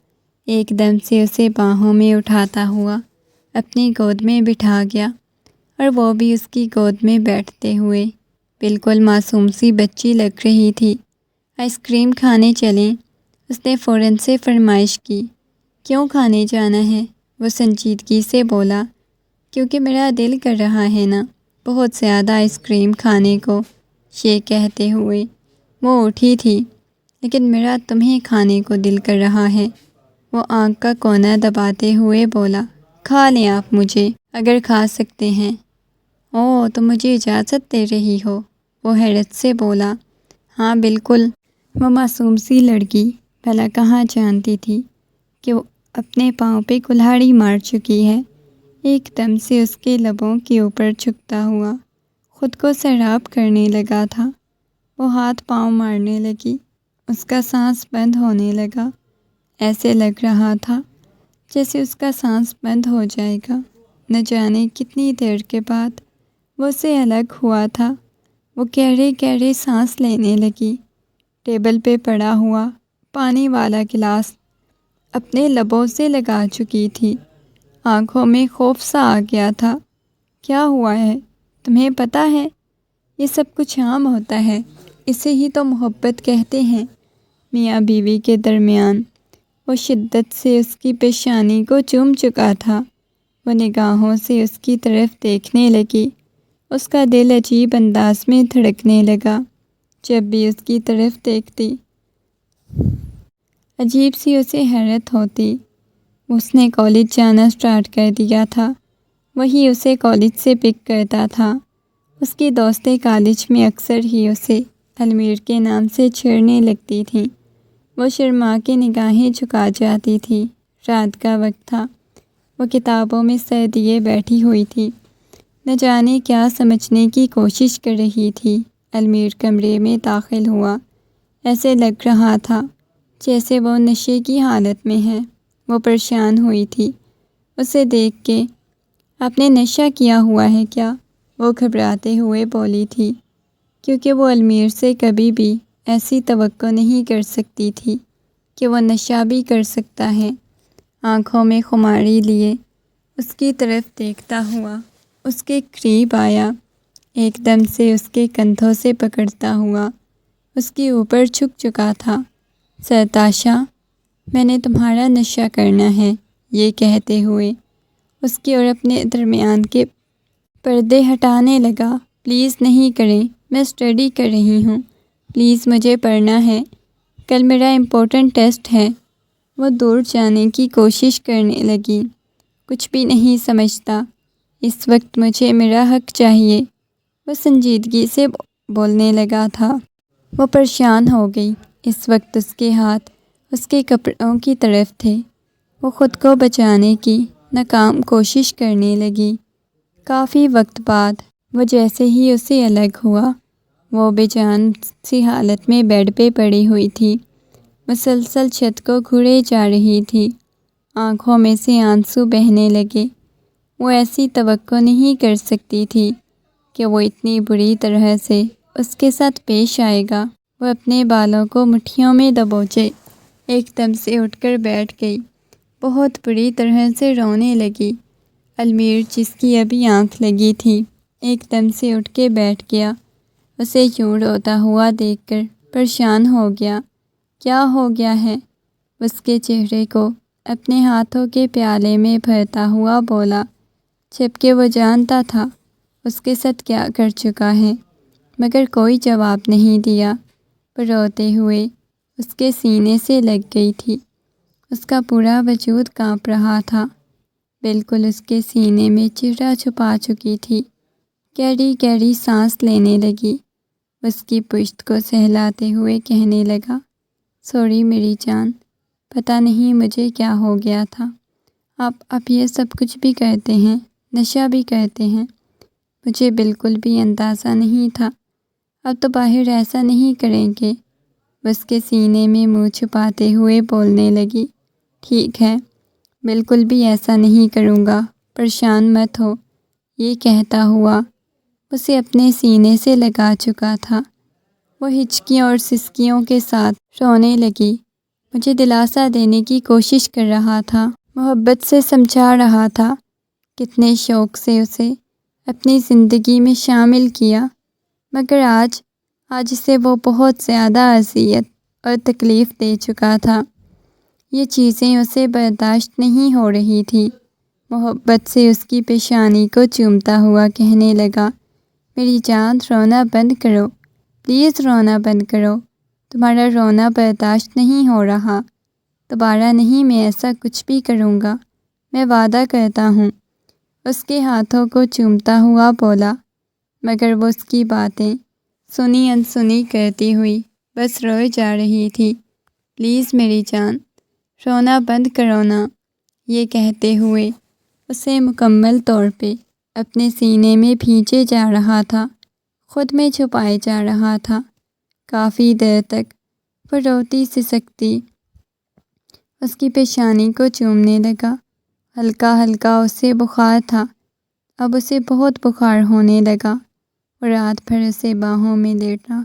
ایک دم سے اسے باہوں میں اٹھاتا ہوا اپنی گود میں بٹھا گیا اور وہ بھی اس کی گود میں بیٹھتے ہوئے بالکل معصوم سی بچی لگ رہی تھی۔ آئس کریم کھانے چلیں؟ اس نے فوراً سے فرمائش کی۔ کیوں کھانے جانا ہے؟ وہ سنجیدگی سے بولا۔ کیونکہ میرا دل کر رہا ہے نا بہت زیادہ آئس کریم کھانے کو۔ یہ کہتے ہوئے وہ اٹھی تھی۔ لیکن میرا تمہیں کھانے کو دل کر رہا ہے، وہ آنکھ کا کونا دباتے ہوئے بولا۔ کھا لیں آپ مجھے اگر کھا سکتے ہیں۔ اوہ تم مجھے اجازت دے رہی ہو؟ وہ حیرت سے بولا۔ ہاں بالکل۔ وہ معصوم سی لڑکی بھلا کہاں جانتی تھی کہ وہ اپنے پاؤں پہ کلہاڑی مار چکی ہے۔ ایک دم سے اس کے لبوں کے اوپر جھکتا ہوا خود کو سیراب کرنے لگا تھا۔ وہ ہاتھ پاؤں مارنے لگی، اس کا سانس بند ہونے لگا۔ ایسے لگ رہا تھا جیسے اس کا سانس بند ہو جائے گا۔ نہ جانے کتنی دیر کے بعد وہ اسے الگ ہوا تھا۔ وہ گہرے گہرے سانس لینے لگی۔ ٹیبل پہ پڑا ہوا پانی والا گلاس اپنے لبوں سے لگا چکی تھی۔ آنکھوں میں خوف سا آ گیا تھا۔ کیا ہوا ہے؟ تمہیں پتہ ہے یہ سب کچھ عام ہوتا ہے، اسے ہی تو محبت کہتے ہیں میاں بیوی کے درمیان۔ وہ شدت سے اس کی پیشانی کو چوم چکا تھا۔ وہ نگاہوں سے اس کی طرف دیکھنے لگی۔ اس کا دل عجیب انداز میں دھڑکنے لگا جب بھی اس کی طرف دیکھتی۔ عجیب سی اسے حیرت ہوتی۔ اس نے کالج جانا سٹارٹ کر دیا تھا، وہی اسے کالج سے پک کرتا تھا۔ اس کی دوستیں کالج میں اکثر ہی اسے المیر کے نام سے چھیڑنے لگتی تھیں۔ وہ شرما کے نگاہیں جھکا جاتی تھی۔ رات کا وقت تھا، وہ کتابوں میں سر دیے بیٹھی ہوئی تھی، نہ جانے کیا سمجھنے کی کوشش کر رہی تھی۔ المیر کمرے میں داخل ہوا۔ ایسے لگ رہا تھا جیسے وہ نشے کی حالت میں ہے۔ وہ پریشان ہوئی تھی اسے دیکھ کے۔ آپ نے نشہ کیا ہوا ہے کیا؟ وہ گھبراتے ہوئے بولی تھی، کیونکہ وہ المیر سے کبھی بھی ایسی توقع نہیں کر سکتی تھی کہ وہ نشہ بھی کر سکتا ہے۔ آنکھوں میں خماری لیے اس کی طرف دیکھتا ہوا اس کے قریب آیا، ایک دم سے اس کے کندھوں سے پکڑتا ہوا اس کے اوپر جھک چکا تھا۔ سرتاشا، میں نے تمہارا نشہ کرنا ہے، یہ کہتے ہوئے اس کے اور اپنے درمیان کے پردے ہٹانے لگا۔ پلیز نہیں کریں، میں اسٹڈی کر رہی ہوں، پلیز مجھے پڑھنا ہے، کل میرا امپورٹنٹ ٹیسٹ ہے۔ وہ دور جانے کی کوشش کرنے لگی۔ کچھ بھی نہیں سمجھتا، اس وقت مجھے میرا حق چاہیے، وہ سنجیدگی سے بولنے لگا تھا۔ وہ پریشان ہو گئی۔ اس وقت اس کے ہاتھ اس کے کپڑوں کی طرف تھے۔ وہ خود کو بچانے کی ناکام کوشش کرنے لگی۔ کافی وقت بعد وہ جیسے ہی اسے الگ ہوا، وہ بے جان سی حالت میں بیڈ پہ پڑی ہوئی تھی، مسلسل چھت کو گھوڑے جا رہی تھی، آنکھوں میں سے آنسو بہنے لگے۔ وہ ایسی توقع نہیں کر سکتی تھی کہ وہ اتنی بری طرح سے اس کے ساتھ پیش آئے گا۔ وہ اپنے بالوں کو مٹھیوں میں دبوچے ایک دم سے اٹھ کر بیٹھ گئی، بہت بری طرح سے رونے لگی۔ المیر جس کی ابھی آنکھ لگی تھی ایک دم سے اٹھ کے بیٹھ گیا، اسے یوں روتا ہوا دیکھ کر پریشان ہو گیا۔ کیا ہو گیا ہے؟ اس کے چہرے کو اپنے ہاتھوں کے پیالے میں بھرتا ہوا بولا، جبکہ وہ جانتا تھا اس کے ساتھ کیا کر چکا ہے، مگر کوئی جواب نہیں دیا۔ وہ روتے ہوئے اس کے سینے سے لگ گئی تھی، اس کا پورا وجود کانپ رہا تھا، بالکل اس کے سینے میں چہرہ چھپا چکی تھی۔ گہری گہری سانس لینے لگی، اس کی پشت کو سہلاتے ہوئے کہنے لگا، سوری میری جان، پتہ نہیں مجھے کیا ہو گیا تھا۔ آپ یہ سب کچھ بھی کرتے ہیں، نشہ بھی کرتے ہیں، مجھے بالکل بھی اندازہ نہیں تھا، اب تو باہر ایسا نہیں کریں گے۔ اس کے سینے میں منہ چھپاتے ہوئے بولنے لگی، ٹھیک ہے، بالکل بھی ایسا نہیں کروں گا، پریشان مت ہو۔ یہ کہتا ہوا اسے اپنے سینے سے لگا چکا تھا۔ وہ ہچکیوں اور سسکیوں کے ساتھ رونے لگی، مجھے دلاسا دینے کی کوشش کر رہا تھا، محبت سے سمجھا رہا تھا، کتنے شوق سے اسے اپنی زندگی میں شامل کیا، مگر آج اسے وہ بہت زیادہ اذیت اور تکلیف دے چکا تھا۔ یہ چیزیں اسے برداشت نہیں ہو رہی تھی۔ محبت سے اس کی پیشانی کو چومتا ہوا کہنے لگا، میری جان رونا بند کرو، پلیز رونا بند کرو، تمہارا رونا برداشت نہیں ہو رہا، دوبارہ نہیں میں ایسا کچھ بھی کروں گا، میں وعدہ کرتا ہوں۔ اس کے ہاتھوں کو چومتا ہوا بولا، مگر وہ اس کی باتیں سنی انسنی کرتی ہوئی بس روئے جا رہی تھی۔ پلیز میری جان، رونا بند کرو نا، یہ کہتے ہوئے اسے مکمل طور پہ اپنے سینے میں بھینچے جا رہا تھا، خود میں چھپائے جا رہا تھا۔ کافی دیر تک وہ روتی سسکتی اس کی پیشانی کو چومنے لگا۔ ہلکا ہلکا اسے بخار تھا، اب اسے بہت بخار ہونے لگا۔ وہ رات بھر اسے باہوں میں لیٹا،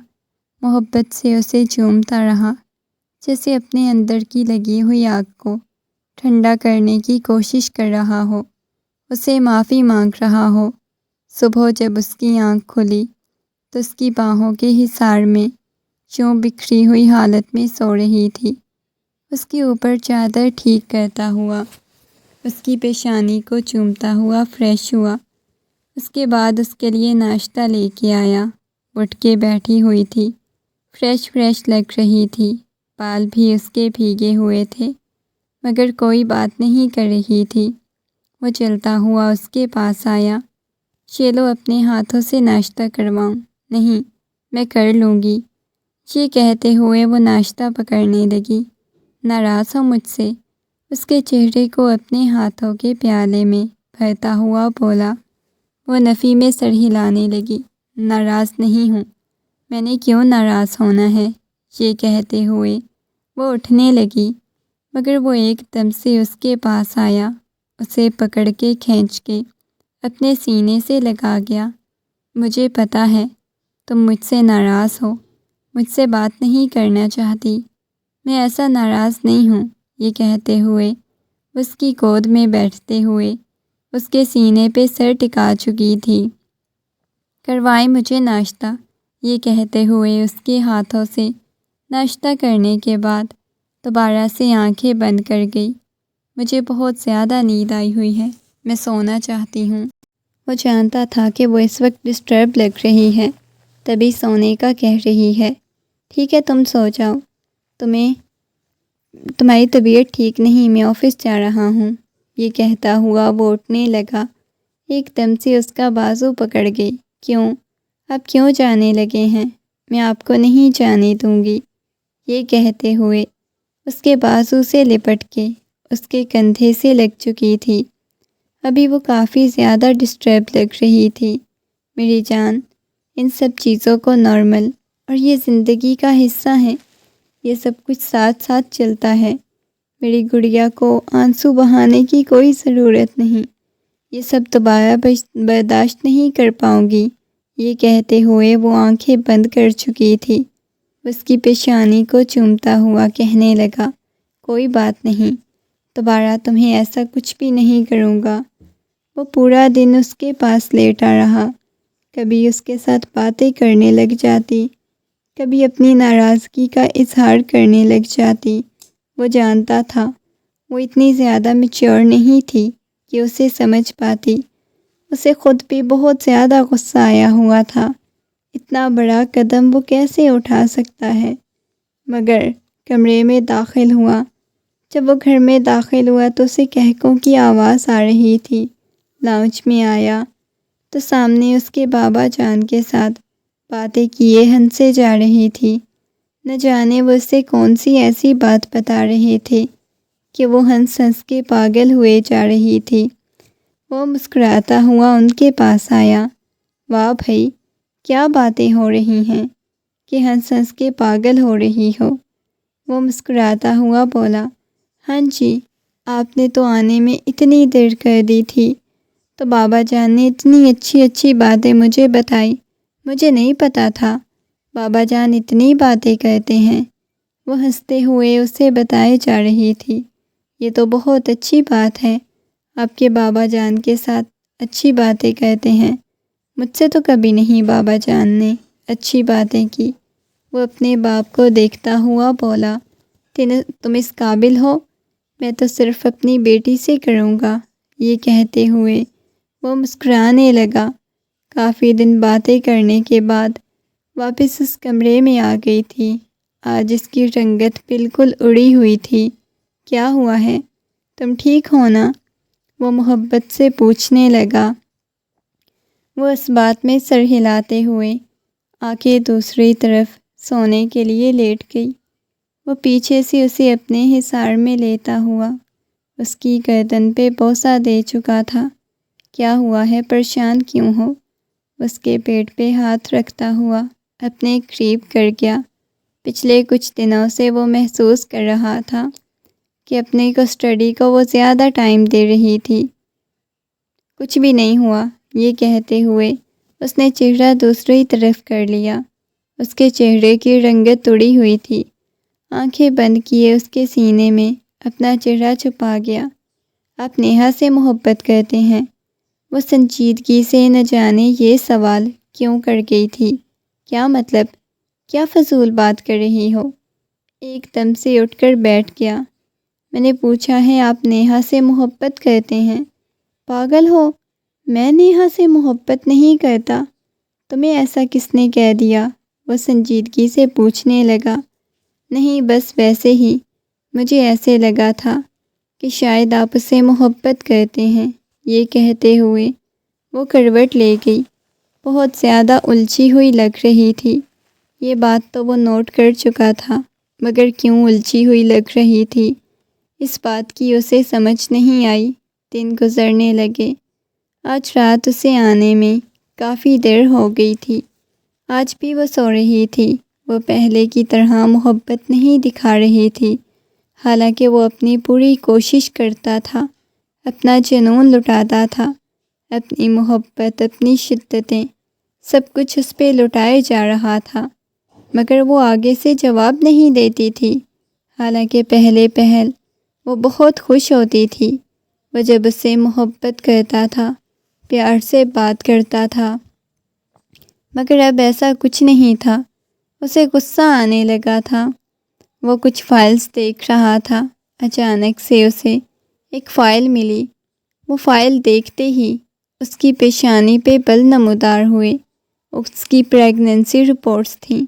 محبت سے اسے چومتا رہا، جیسے اپنے اندر کی لگی ہوئی آگ کو ٹھنڈا کرنے کی کوشش کر رہا ہو، اسے معافی مانگ رہا ہو۔ صبح جب اس کی آنکھ کھلی تو اس کی باہوں کے حصار میں یوں بکھری ہوئی حالت میں سو رہی تھی۔ اس کے اوپر چادر ٹھیک کرتا ہوا اس کی پیشانی کو چومتا ہوا فریش ہوا۔ اس کے بعد اس کے لیے ناشتہ لے کے آیا۔ اٹھ کے بیٹھی ہوئی تھی، فریش لگ رہی تھی، بال بھی اس کے بھیگے ہوئے تھے، مگر کوئی بات نہیں کر رہی تھی۔ وہ چلتا ہوا اس کے پاس آیا، چلو اپنے ہاتھوں سے ناشتہ کرواؤں۔ نہیں، میں کر لوں گی، یہ کہتے ہوئے وہ ناشتہ پکڑنے لگی۔ ناراض ہو مجھ سے؟ اس کے چہرے کو اپنے ہاتھوں کے پیالے میں بھرتا ہوا بولا۔ وہ نفی میں سر ہلانے لگی، ناراض نہیں ہوں، میں نے کیوں ناراض ہونا ہے؟ یہ کہتے ہوئے وہ اٹھنے لگی، مگر وہ ایک دم سے اس کے پاس آیا، اسے پکڑ کے کھینچ کے اپنے سینے سے لگا گیا۔ مجھے پتہ ہے تم مجھ سے ناراض ہو، مجھ سے بات نہیں کرنا چاہتی، میں ایسا ناراض نہیں ہوں۔ یہ کہتے ہوئے اس کی گود میں بیٹھتے ہوئے اس کے سینے پہ سر ٹکا چکی تھی۔ کروائے مجھے ناشتہ، یہ کہتے ہوئے اس کے ہاتھوں سے ناشتہ کرنے کے بعد دوبارہ سے آنکھیں بند کر گئی۔ مجھے بہت زیادہ نیند آئی ہوئی ہے، میں سونا چاہتی ہوں۔ وہ جانتا تھا کہ وہ اس وقت ڈسٹرب لگ رہی ہے، تبھی سونے کا کہہ رہی ہے۔ ٹھیک ہے تم سو جاؤ، تمہاری طبیعت ٹھیک نہیں، میں آفس جا رہا ہوں۔ یہ کہتا ہوا وہ اٹھنے لگا۔ ایک دم سے اس کا بازو پکڑ گئی۔ کیوں؟ آپ کیوں جانے لگے ہیں؟ میں آپ کو نہیں جانے دوں گی۔ یہ کہتے ہوئے اس کے بازو سے لپٹ کے اس کے کندھے سے لگ چکی تھی۔ ابھی وہ کافی زیادہ ڈسٹرب لگ رہی تھی۔ میری جان، ان سب چیزوں کو نارمل اور یہ زندگی کا حصہ ہے۔ یہ سب کچھ ساتھ ساتھ چلتا ہے۔ میری گڑیا کو آنسو بہانے کی کوئی ضرورت نہیں۔ یہ سب دوبارہ برداشت نہیں کر پاؤں گی۔ یہ کہتے ہوئے وہ آنکھیں بند کر چکی تھی۔ اس کی پیشانی کو چومتا ہوا کہنے لگا، کوئی بات نہیں، دوبارہ تمہیں ایسا کچھ بھی نہیں کروں گا۔ وہ پورا دن اس کے پاس لیٹا رہا۔ کبھی اس کے ساتھ باتیں کرنے لگ جاتی، کبھی اپنی ناراضگی کا اظہار کرنے لگ جاتی۔ وہ جانتا تھا وہ اتنی زیادہ میچور نہیں تھی کہ اسے سمجھ پاتی۔ اسے خود بھی بہت زیادہ غصہ آیا ہوا تھا۔ اتنا بڑا قدم وہ کیسے اٹھا سکتا ہے؟ مگر کمرے میں داخل ہوا۔ جب وہ گھر میں داخل ہوا تو اسے کہکوں کی آواز آ رہی تھی۔ لاؤنج میں آیا تو سامنے اس کے بابا جان کے ساتھ باتیں کیے ہنسے جا رہی تھی۔ نہ جانے وہ اسے کون سی ایسی بات بتا رہے تھے کہ وہ ہنس ہنس کے پاگل ہوئے جا رہی تھی۔ وہ مسکراتا ہوا ان کے پاس آیا۔ واہ بھائی، کیا باتیں ہو رہی ہیں کہ ہنس ہنس کے پاگل ہو رہی ہو؟ وہ مسکراتا ہوا بولا، ہاں جی، آپ نے تو آنے میں اتنی دیر کر دی تھی، تو بابا جان نے اتنی اچھی اچھی باتیں مجھے بتائی، مجھے نہیں پتہ تھا بابا جان اتنی باتیں کرتے ہیں۔ وہ ہنستے ہوئے اسے بتائے جا رہی تھی، یہ تو بہت اچھی بات ہے، آپ کے بابا جان کے ساتھ اچھی باتیں کرتے ہیں۔ مجھ سے تو کبھی نہیں بابا جان نے اچھی باتیں کی۔ وہ اپنے باپ کو دیکھتا ہوا بولا، تم اس قابل ہو؟ میں تو صرف اپنی بیٹی سے کروں گا۔ یہ کہتے ہوئے وہ مسکرانے لگا۔ کافی دن باتیں کرنے کے بعد واپس اس کمرے میں آ گئی تھی۔ آج اس کی رنگت بالکل اڑی ہوئی تھی۔ کیا ہوا ہے؟ تم ٹھیک ہو نا؟ وہ محبت سے پوچھنے لگا۔ وہ اس بات میں سر ہلاتے ہوئے آنکھیں دوسری طرف سونے کے لیے لیٹ گئی۔ وہ پیچھے سے اسے اپنے حصار میں لیتا ہوا اس کی گردن پہ بوسہ دے چکا تھا۔ کیا ہوا ہے؟ پریشان کیوں ہو؟ اس کے پیٹ پہ ہاتھ رکھتا ہوا اپنے قریب کر گیا۔ پچھلے کچھ دنوں سے وہ محسوس کر رہا تھا کہ اپنے کو اسٹڈی کو وہ زیادہ ٹائم دے رہی تھی۔ کچھ بھی نہیں ہوا، یہ کہتے ہوئے اس نے چہرہ دوسری طرف کر لیا۔ اس کے چہرے کی رنگت اڑی ہوئی تھی۔ آنکھیں بند کیے اس کے سینے میں اپنا چہرہ چھپا گیا۔ آپ نیہا سے محبت کرتے ہیں؟ وہ سنجیدگی سے نہ جانے یہ سوال کیوں کر گئی تھی۔ کیا مطلب؟ کیا فضول بات کر رہی ہو؟ ایک دم سے اٹھ کر بیٹھ گیا۔ میں نے پوچھا ہے آپ نیہا سے محبت کرتے ہیں؟ پاگل ہو، میں نیہا سے محبت نہیں کرتا۔ تمہیں ایسا کس نے کہہ دیا؟ وہ سنجیدگی سے پوچھنے لگا۔ نہیں، بس ویسے ہی مجھے ایسے لگا تھا کہ شاید آپ اسے محبت کرتے ہیں۔ یہ کہتے ہوئے وہ کروٹ لے گئی۔ بہت زیادہ الجھی ہوئی لگ رہی تھی۔ یہ بات تو وہ نوٹ کر چکا تھا، مگر کیوں الجھی ہوئی لگ رہی تھی اس بات کی اسے سمجھ نہیں آئی۔ دن گزرنے لگے۔ آج رات اسے آنے میں کافی دیر ہو گئی تھی۔ آج بھی وہ سو رہی تھی۔ وہ پہلے کی طرح محبت نہیں دکھا رہی تھی، حالانکہ وہ اپنی پوری کوشش کرتا تھا، اپنا جنون لٹاتا تھا، اپنی محبت، اپنی شدتیں، سب کچھ اس پہ لٹائے جا رہا تھا، مگر وہ آگے سے جواب نہیں دیتی تھی۔ حالانکہ پہلے پہل وہ بہت خوش ہوتی تھی، وہ جب اس سے محبت کرتا تھا، پیار سے بات کرتا تھا، مگر اب ایسا کچھ نہیں تھا۔ اسے غصہ آنے لگا تھا۔ وہ کچھ فائلز دیکھ رہا تھا۔ اچانک سے اسے ایک فائل ملی۔ وہ فائل دیکھتے ہی اس کی پیشانی پہ بل نمودار ہوئے۔ اس کی پریگننسی رپورٹس تھیں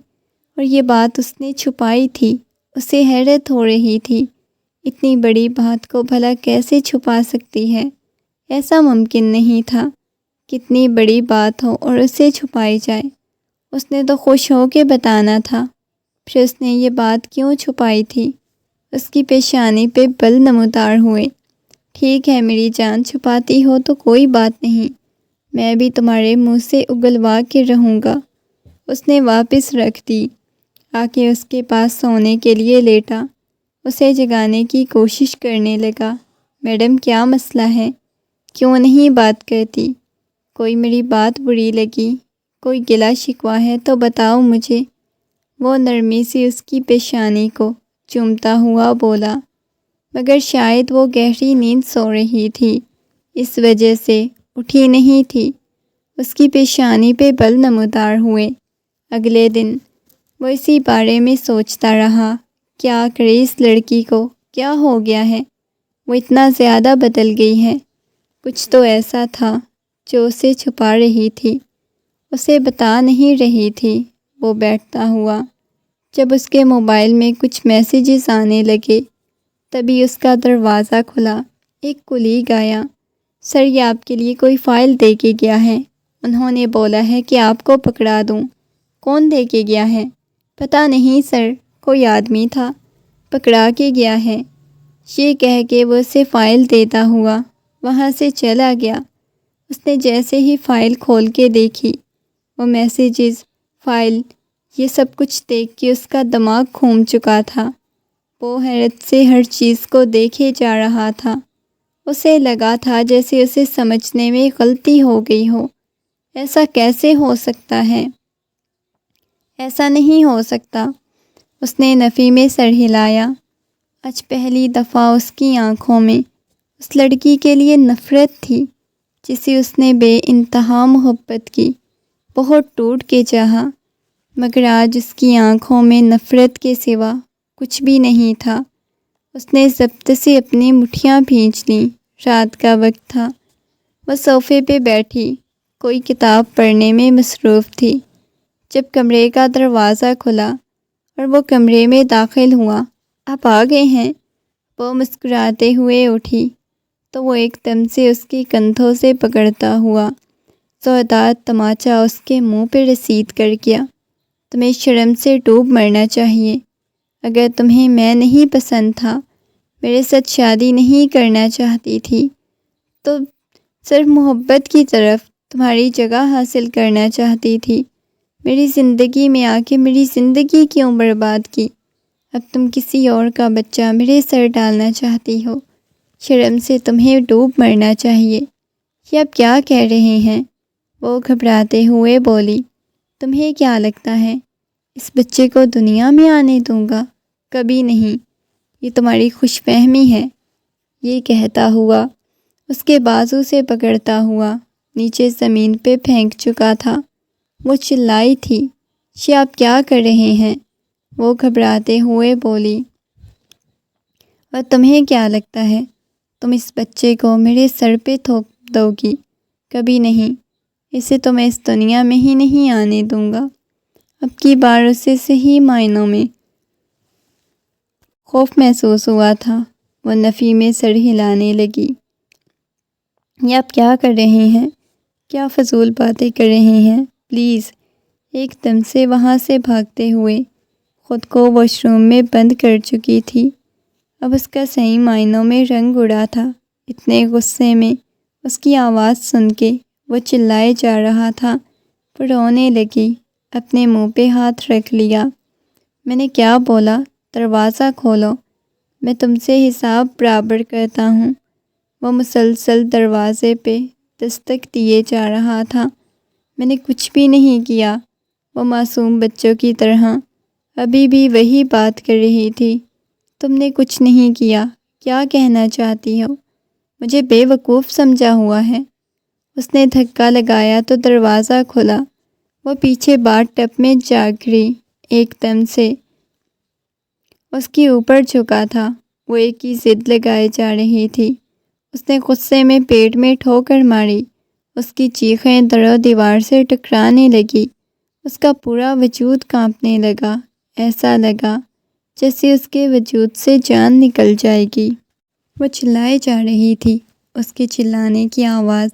اور یہ بات اس نے چھپائی تھی۔ اسے حیرت ہو رہی تھی، اتنی بڑی بات کو بھلا کیسے چھپا سکتی ہے؟ ایسا ممکن نہیں تھا، کتنی بڑی بات ہو اور اسے چھپائی جائے۔ اس نے تو خوش ہو کے بتانا تھا، پھر اس نے یہ بات کیوں چھپائی تھی؟ اس کی پیشانی پہ بل نمودار ہوئے۔ ٹھیک ہے میری جان، چھپاتی ہو تو کوئی بات نہیں، میں بھی تمہارے منہ سے اگلوا کے رہوں گا۔ اس نے واپس رکھ دی، آ کے اس کے پاس سونے کے لیے لیٹا، اسے جگانے کی کوشش کرنے لگا۔ میڈم کیا مسئلہ ہے؟ کیوں نہیں بات کرتی؟ کوئی میری بات بری لگی، کوئی گلہ شکوہ ہے تو بتاؤ مجھے۔ وہ نرمی سے اس کی پیشانی کو چومتا ہوا بولا، مگر شاید وہ گہری نیند سو رہی تھی، اس وجہ سے اٹھی نہیں تھی۔ اس کی پیشانی پہ بل نمودار ہوئے۔ اگلے دن وہ اسی بارے میں سوچتا رہا، کیا کرے اس لڑکی کو، کیا ہو گیا ہے؟ وہ اتنا زیادہ بدل گئی ہے، کچھ تو ایسا تھا جو اسے چھپا رہی تھی، اسے بتا نہیں رہی تھی۔ وہ بیٹھتا ہوا، جب اس کے موبائل میں کچھ میسیجز آنے لگے تبھی اس کا دروازہ کھلا۔ ایک کلیگ آیا، سر یہ آپ کے لیے کوئی فائل دے کے گیا ہے، انہوں نے بولا ہے کہ آپ کو پکڑا دوں۔ کون دے کے گیا ہے؟ پتہ نہیں سر، کوئی آدمی تھا، پکڑا کے گیا ہے۔ یہ کہہ کے وہ اسے فائل دیتا ہوا وہاں سے چلا گیا۔ اس نے جیسے ہی فائل کھول کے دیکھی، وہ میسیجز، فائل، یہ سب کچھ دیکھ کے اس کا دماغ گھوم چکا تھا۔ وہ حیرت سے ہر چیز کو دیکھے جا رہا تھا۔ اسے لگا تھا جیسے اسے سمجھنے میں غلطی ہو گئی ہو۔ ایسا کیسے ہو سکتا ہے؟ ایسا نہیں ہو سکتا۔ اس نے نفی میں سر ہلایا۔ آج پہلی دفعہ اس کی آنکھوں میں اس لڑکی کے لیے نفرت تھی جسے اس نے بے انتہا محبت کی، بہت ٹوٹ کے چاہا، مگر آج اس کی آنکھوں میں نفرت کے سوا کچھ بھی نہیں تھا۔ اس نے ضبط سے اپنی مٹھیاں بھینچ لیں۔ رات کا وقت تھا، وہ صوفے پہ بیٹھی کوئی کتاب پڑھنے میں مصروف تھی، جب کمرے کا دروازہ کھلا اور وہ کمرے میں داخل ہوا۔ آپ آ گئے ہیں؟ وہ مسکراتے ہوئے اٹھی تو وہ ایک دم سے اس کے کندھوں سے پکڑتا ہوا زوردار تماچا اس کے منہ پہ رسید کر گیا۔ تمہیں شرم سے ڈوب مرنا چاہیے۔ اگر تمہیں میں نہیں پسند تھا، میرے ساتھ شادی نہیں کرنا چاہتی تھی، تو صرف محبت کی طرف تمہاری جگہ حاصل کرنا چاہتی تھی، میری زندگی میں آ کے میری زندگی کیوں برباد کی؟ اب تم کسی اور کا بچہ میرے سر ڈالنا چاہتی ہو، شرم سے تمہیں ڈوب مرنا چاہیے۔ یہ اب کیا کہہ رہے ہیں؟ وہ گھبراتے ہوئے بولی، تمہیں کیا لگتا ہے اس بچے کو دنیا میں آنے دوں گا؟ کبھی نہیں، یہ تمہاری خوش فہمی ہے۔ یہ کہتا ہوا اس کے بازو سے پکڑتا ہوا نیچے زمین پہ پھینک چکا تھا۔ وہ چلائی تھی، یہ آپ کیا کر رہے ہیں؟ وہ گھبراتے ہوئے بولی، اور تمہیں کیا لگتا ہے تم اس بچے کو میرے سر پہ تھوپ دو گی؟ کبھی نہیں، اسے تو میں اس دنیا میں ہی نہیں آنے دوں گا۔ اب کی بار اسے صحیح معنوں میں خوف محسوس ہوا تھا۔ وہ نفی میں سر ہلانے لگی۔ یہ آپ کیا کر رہے ہیں؟ کیا فضول باتیں کر رہے ہیں؟ پلیز۔ ایک دم سے وہاں سے بھاگتے ہوئے خود کو واش روم میں بند کر چکی تھی۔ اب اس کا صحیح معنوں میں رنگ اڑا تھا۔ اتنے غصے میں اس کی آواز سن کے وہ چلائے جا رہا تھا، وہ رونے لگی، اپنے منہ پہ ہاتھ رکھ لیا۔ میں نے کیا بولا؟ دروازہ کھولو، میں تم سے حساب برابر کرتا ہوں۔ وہ مسلسل دروازے پہ دستک دیے جا رہا تھا۔ میں نے کچھ بھی نہیں کیا۔ وہ معصوم بچوں کی طرح ابھی بھی وہی بات کر رہی تھی۔ تم نے کچھ نہیں کیا، کیا کہنا چاہتی ہو؟ مجھے بے وقوف سمجھا ہوا ہے؟ اس نے دھکا لگایا تو دروازہ کھلا۔ وہ پیچھے باتھ ٹب میں جا گری۔ ایک دم سے اس کے اوپر جھکا تھا۔ وہ ایک ہی ضد لگائے جا رہی تھی۔ اس نے غصے میں پیٹ میں ٹھوکر ماری۔ اس کی چیخیں در و دیوار سے ٹکرانے لگی۔ اس کا پورا وجود کانپنے لگا، ایسا لگا جیسے اس کے وجود سے جان نکل جائے گی۔ وہ چلائے جا رہی تھی۔ اس کے چلانے کی آواز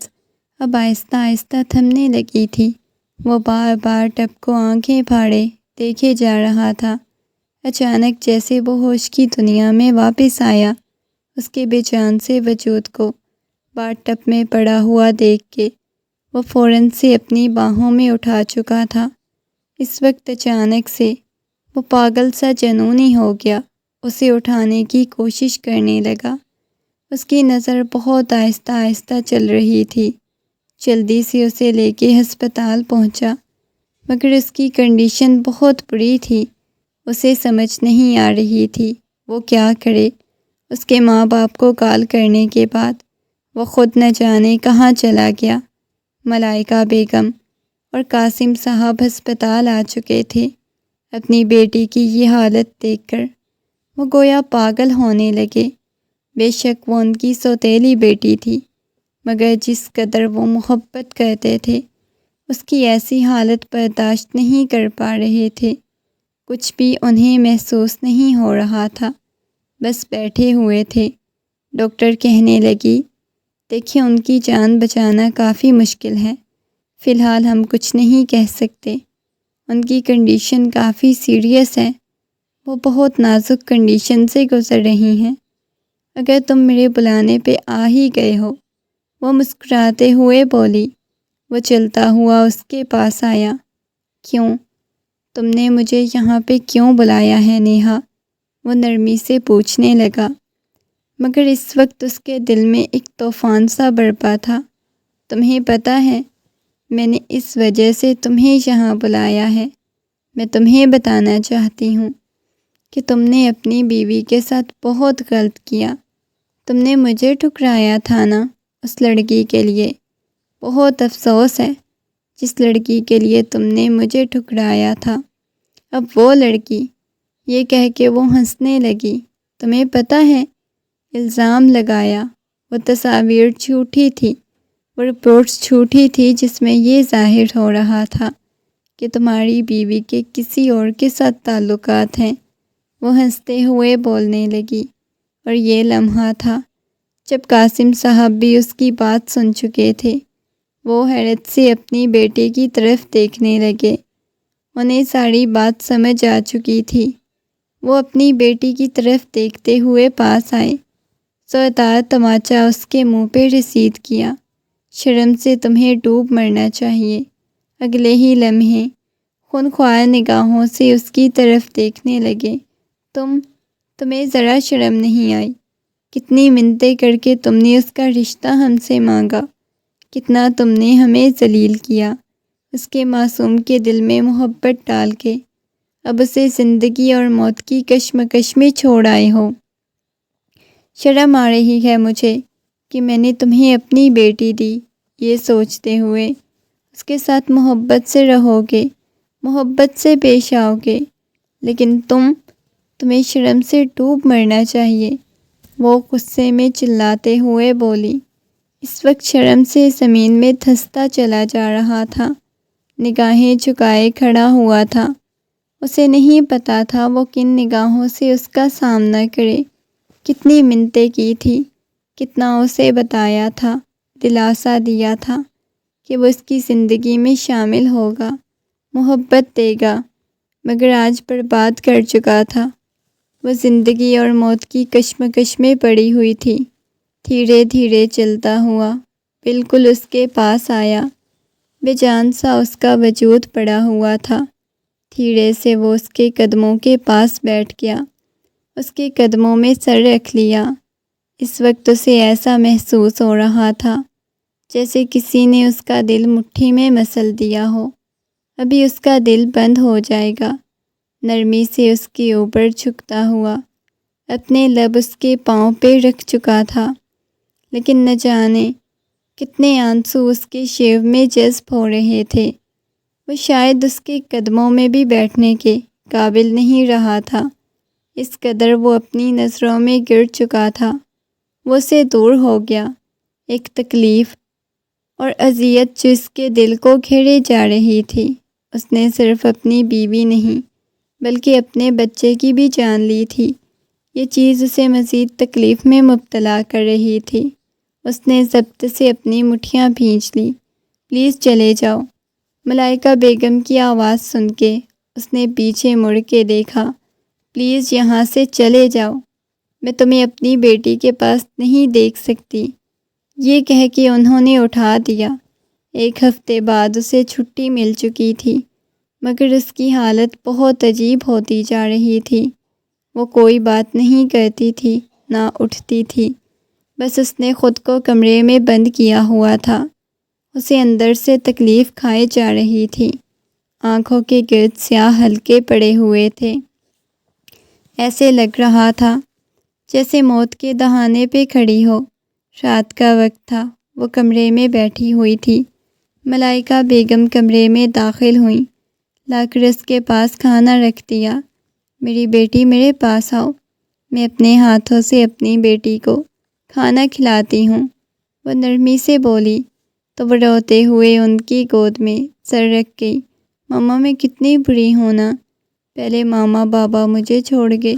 اب آہستہ آہستہ تھمنے لگی تھی۔ وہ بار بار ٹپ کو آنکھیں پھاڑے دیکھے جا رہا تھا۔ اچانک جیسے وہ ہوش کی دنیا میں واپس آیا، اس کے بے جان سے وجود کو باتھ ٹب میں پڑا ہوا دیکھ کے وہ فوراً سے اپنی باہوں میں اٹھا چکا تھا۔ اس وقت اچانک سے وہ پاگل سا جنونی ہو گیا، اسے اٹھانے کی کوشش کرنے لگا۔ اس کی نظر بہت آہستہ آہستہ چل رہی تھی۔ جلدی سے اسے لے کے ہسپتال پہنچا، مگر اس کی کنڈیشن بہت بری تھی۔ اسے سمجھ نہیں آ رہی تھی وہ کیا کرے۔ اس کے ماں باپ کو کال کرنے کے بعد وہ خود نہ جانے کہاں چلا گیا۔ ملائکہ بیگم اور قاسم صاحب ہسپتال آ چکے تھے۔ اپنی بیٹی کی یہ حالت دیکھ کر وہ گویا پاگل ہونے لگے۔ بے شک وہ ان کی سوتیلی بیٹی تھی، مگر جس قدر وہ محبت کرتے تھے اس کی ایسی حالت برداشت نہیں کر پا رہے تھے۔ کچھ بھی انہیں محسوس نہیں ہو رہا تھا، بس بیٹھے ہوئے تھے۔ ڈاکٹر کہنے لگی، دیکھیں ان کی جان بچانا کافی مشکل ہے، فی الحال ہم کچھ نہیں کہہ سکتے۔ ان کی کنڈیشن کافی سیریس ہے، وہ بہت نازک کنڈیشن سے گزر رہی ہیں۔ اگر تم میرے بلانے پہ آ ہی گئے ہو، وہ مسکراتے ہوئے بولی۔ وہ چلتا ہوا اس کے پاس آیا۔ کیوں؟ تم نے مجھے یہاں پہ کیوں بلایا ہے نیہا؟ وہ نرمی سے پوچھنے لگا، مگر اس وقت اس کے دل میں ایک طوفان سا برپا تھا۔ تمہیں پتہ ہے میں نے اس وجہ سے تمہیں یہاں بلایا ہے۔ میں تمہیں بتانا چاہتی ہوں کہ تم نے اپنی بیوی کے ساتھ بہت غلط کیا۔ تم نے مجھے ٹھکرایا تھا نا اس لڑکی کے لیے۔ بہت افسوس ہے جس لڑکی کے لیے تم نے مجھے ٹھکرایا تھا۔ اب وہ لڑکی، یہ کہہ کے وہ ہنسنے لگی، تمہیں پتہ ہے الزام لگایا، وہ تصاویر جھوٹی تھی، وہ رپورٹس جھوٹی تھی جس میں یہ ظاہر ہو رہا تھا کہ تمہاری بیوی کے کسی اور کے ساتھ تعلقات ہیں۔ وہ ہنستے ہوئے بولنے لگی، اور یہ لمحہ تھا جب قاسم صاحب بھی اس کی بات سن چکے تھے۔ وہ حیرت سے اپنی بیٹی کی طرف دیکھنے لگے۔ انہیں ساری بات سمجھ آ چکی تھی۔ وہ اپنی بیٹی کی طرف دیکھتے ہوئے پاس آئے، زوردار تماچا اس کے منہ پہ رسید کیا۔ شرم سے تمہیں ڈوب مرنا چاہیے۔ اگلے ہی لمحے خونخوار نگاہوں سے اس کی طرف دیکھنے لگے۔ تمہیں ذرا شرم نہیں آئی؟ کتنی منتیں کر کے تم نے اس کا رشتہ ہم سے مانگا، کتنا تم نے ہمیں ذلیل کیا، اس کے معصوم کے دل میں محبت ڈال کے اب اسے زندگی اور موت کی کشمکش میں چھوڑ آئے ہو۔ شرم آ رہی ہے مجھے کہ میں نے تمہیں اپنی بیٹی دی، یہ سوچتے ہوئے اس کے ساتھ محبت سے رہو گے، محبت سے پیش آؤ گے، لیکن تمہیں شرم سے ڈوب مرنا چاہیے۔ وہ غصے میں چلاتے ہوئے بولی۔ اس وقت شرم سے زمین میں دھنستا چلا جا رہا تھا، نگاہیں جھکائے کھڑا ہوا تھا۔ اسے نہیں پتا تھا وہ کن نگاہوں سے اس کا سامنا کرے۔ کتنی منتیں کی تھی، کتنا اسے بتایا تھا، دلاسا دیا تھا کہ وہ اس کی زندگی میں شامل ہوگا، محبت دے گا، مگر آج برباد کر چکا تھا۔ وہ زندگی اور موت کی کشمکش میں پڑی ہوئی تھی۔ دھیرے دھیرے چلتا ہوا بالکل اس کے پاس آیا، بے جان سا اس کا وجود پڑا ہوا تھا۔ دھیرے سے وہ اس کے قدموں کے پاس بیٹھ گیا، اس کے قدموں میں سر رکھ لیا۔ اس وقت اسے ایسا محسوس ہو رہا تھا جیسے کسی نے اس کا دل مٹھی میں مسل دیا ہو، ابھی اس کا دل بند ہو جائے گا۔ نرمی سے اس کے اوپر جھکتا ہوا اپنے لب اس کے پاؤں پہ رکھ چکا تھا، لیکن نہ جانے کتنے آنسو اس کے شیو میں جذب ہو رہے تھے۔ وہ شاید اس کے قدموں میں بھی بیٹھنے کے قابل نہیں رہا تھا، اس قدر وہ اپنی نظروں میں گر چکا تھا۔ وہ سے دور ہو گیا۔ ایک تکلیف اور اذیت جو اس کے دل کو گھیرے جا رہی تھی۔ اس نے صرف اپنی بیوی نہیں بلکہ اپنے بچے کی بھی جان لی تھی۔ یہ چیز اسے مزید تکلیف میں مبتلا کر رہی تھی۔ اس نے ضبط سے اپنی مٹھیاں بھینچ لی۔ پلیز چلے جاؤ۔ ملائکہ بیگم کی آواز سن کے اس نے پیچھے مڑ کے دیکھا۔ پلیز یہاں سے چلے جاؤ، میں تمہیں اپنی بیٹی کے پاس نہیں دیکھ سکتی۔ یہ کہہ کے انہوں نے اٹھا دیا۔ 1 ہفتے بعد اسے چھٹی مل چکی تھی، مگر اس کی حالت بہت عجیب ہوتی جا رہی تھی۔ وہ کوئی بات نہیں کرتی تھی، نہ اٹھتی تھی، بس اس نے خود کو کمرے میں بند کیا ہوا تھا۔ اسے اندر سے تکلیف کھائے جا رہی تھی۔ آنکھوں کے گرد سیاہ حلقے پڑے ہوئے تھے۔ ایسے لگ رہا تھا جیسے موت کے دہانے پہ کھڑی ہو۔ رات کا وقت تھا، وہ کمرے میں بیٹھی ہوئی تھی۔ ملائکہ بیگم کمرے میں داخل ہوئیں، لا کر اس کے پاس کھانا رکھ دیا۔ میری بیٹی میرے پاس آؤ، میں اپنے ہاتھوں سے اپنی بیٹی کو کھانا کھلاتی ہوں، وہ نرمی سے بولی تو وہ روتے ہوئے ان کی گود میں سر رکھ گئی۔ ماما میں کتنی بری ہوں نا، پہلے ماما بابا مجھے چھوڑ گئے،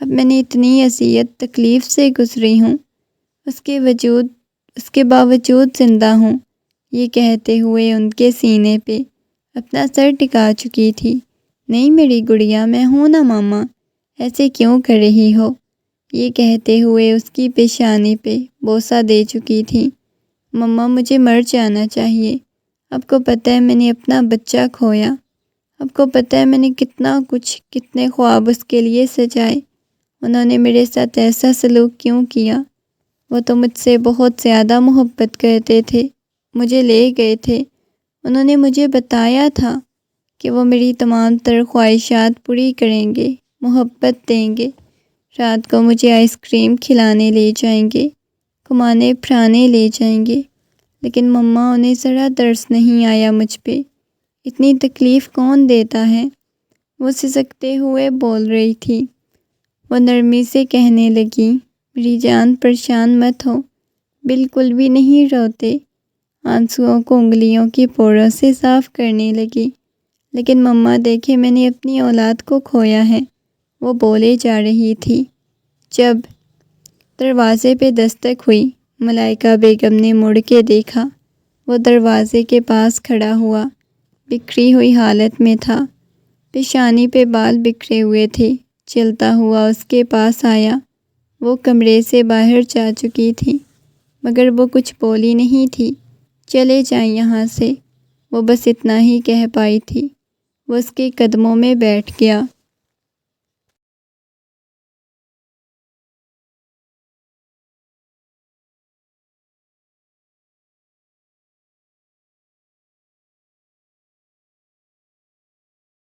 اب میں نے اتنی اذیت تکلیف سے گزری ہوں، اس کے باوجود زندہ ہوں، یہ کہتے ہوئے ان کے سینے پہ اپنا سر ٹکا چکی تھی۔ نہیں میری گڑیا، میں ہوں نا ماما، ایسے کیوں کر رہی ہو، یہ کہتے ہوئے اس کی پیشانی پہ بوسہ دے چکی تھی۔ مما مجھے مر جانا چاہیے، آپ کو پتہ ہے میں نے اپنا بچہ کھویا، آپ کو پتہ ہے میں نے کتنے خواب اس کے لیے سجائے، انہوں نے میرے ساتھ ایسا سلوک کیوں کیا؟ وہ تو مجھ سے بہت زیادہ محبت کرتے تھے، مجھے لے گئے تھے، انہوں نے مجھے بتایا تھا کہ وہ میری تمام تر خواہشات پوری کریں گے، محبت دیں گے، رات کو مجھے آئس کریم کھلانے لے جائیں گے، گھمانے پھرانے لے جائیں گے، لیکن مما انہیں ذرا ترس نہیں آیا مجھ پہ، اتنی تکلیف کون دیتا ہے؟ وہ سسکتے ہوئے بول رہی تھی۔ وہ نرمی سے کہنے لگی، میری جان پریشان مت ہو، بالکل بھی نہیں روتے۔ آنسوؤں کو انگلیوں کی پوروں سے صاف کرنے لگی۔ لیکن مما دیکھے میں نے اپنی اولاد کو کھویا ہے، وہ بولے جا رہی تھی۔ جب دروازے پہ دستک ہوئی، ملائکہ بیگم نے مڑ کے دیکھا۔ وہ دروازے کے پاس کھڑا ہوا، بکھری ہوئی حالت میں تھا، پیشانی پہ بال بکھرے ہوئے تھے۔ چلتا ہوا اس کے پاس آیا۔ وہ کمرے سے باہر جا چکی تھی، مگر وہ کچھ بولی نہیں تھی۔ چلے جائیں یہاں سے، وہ بس اتنا ہی کہہ پائی تھی۔ وہ اس کے قدموں میں بیٹھ گیا۔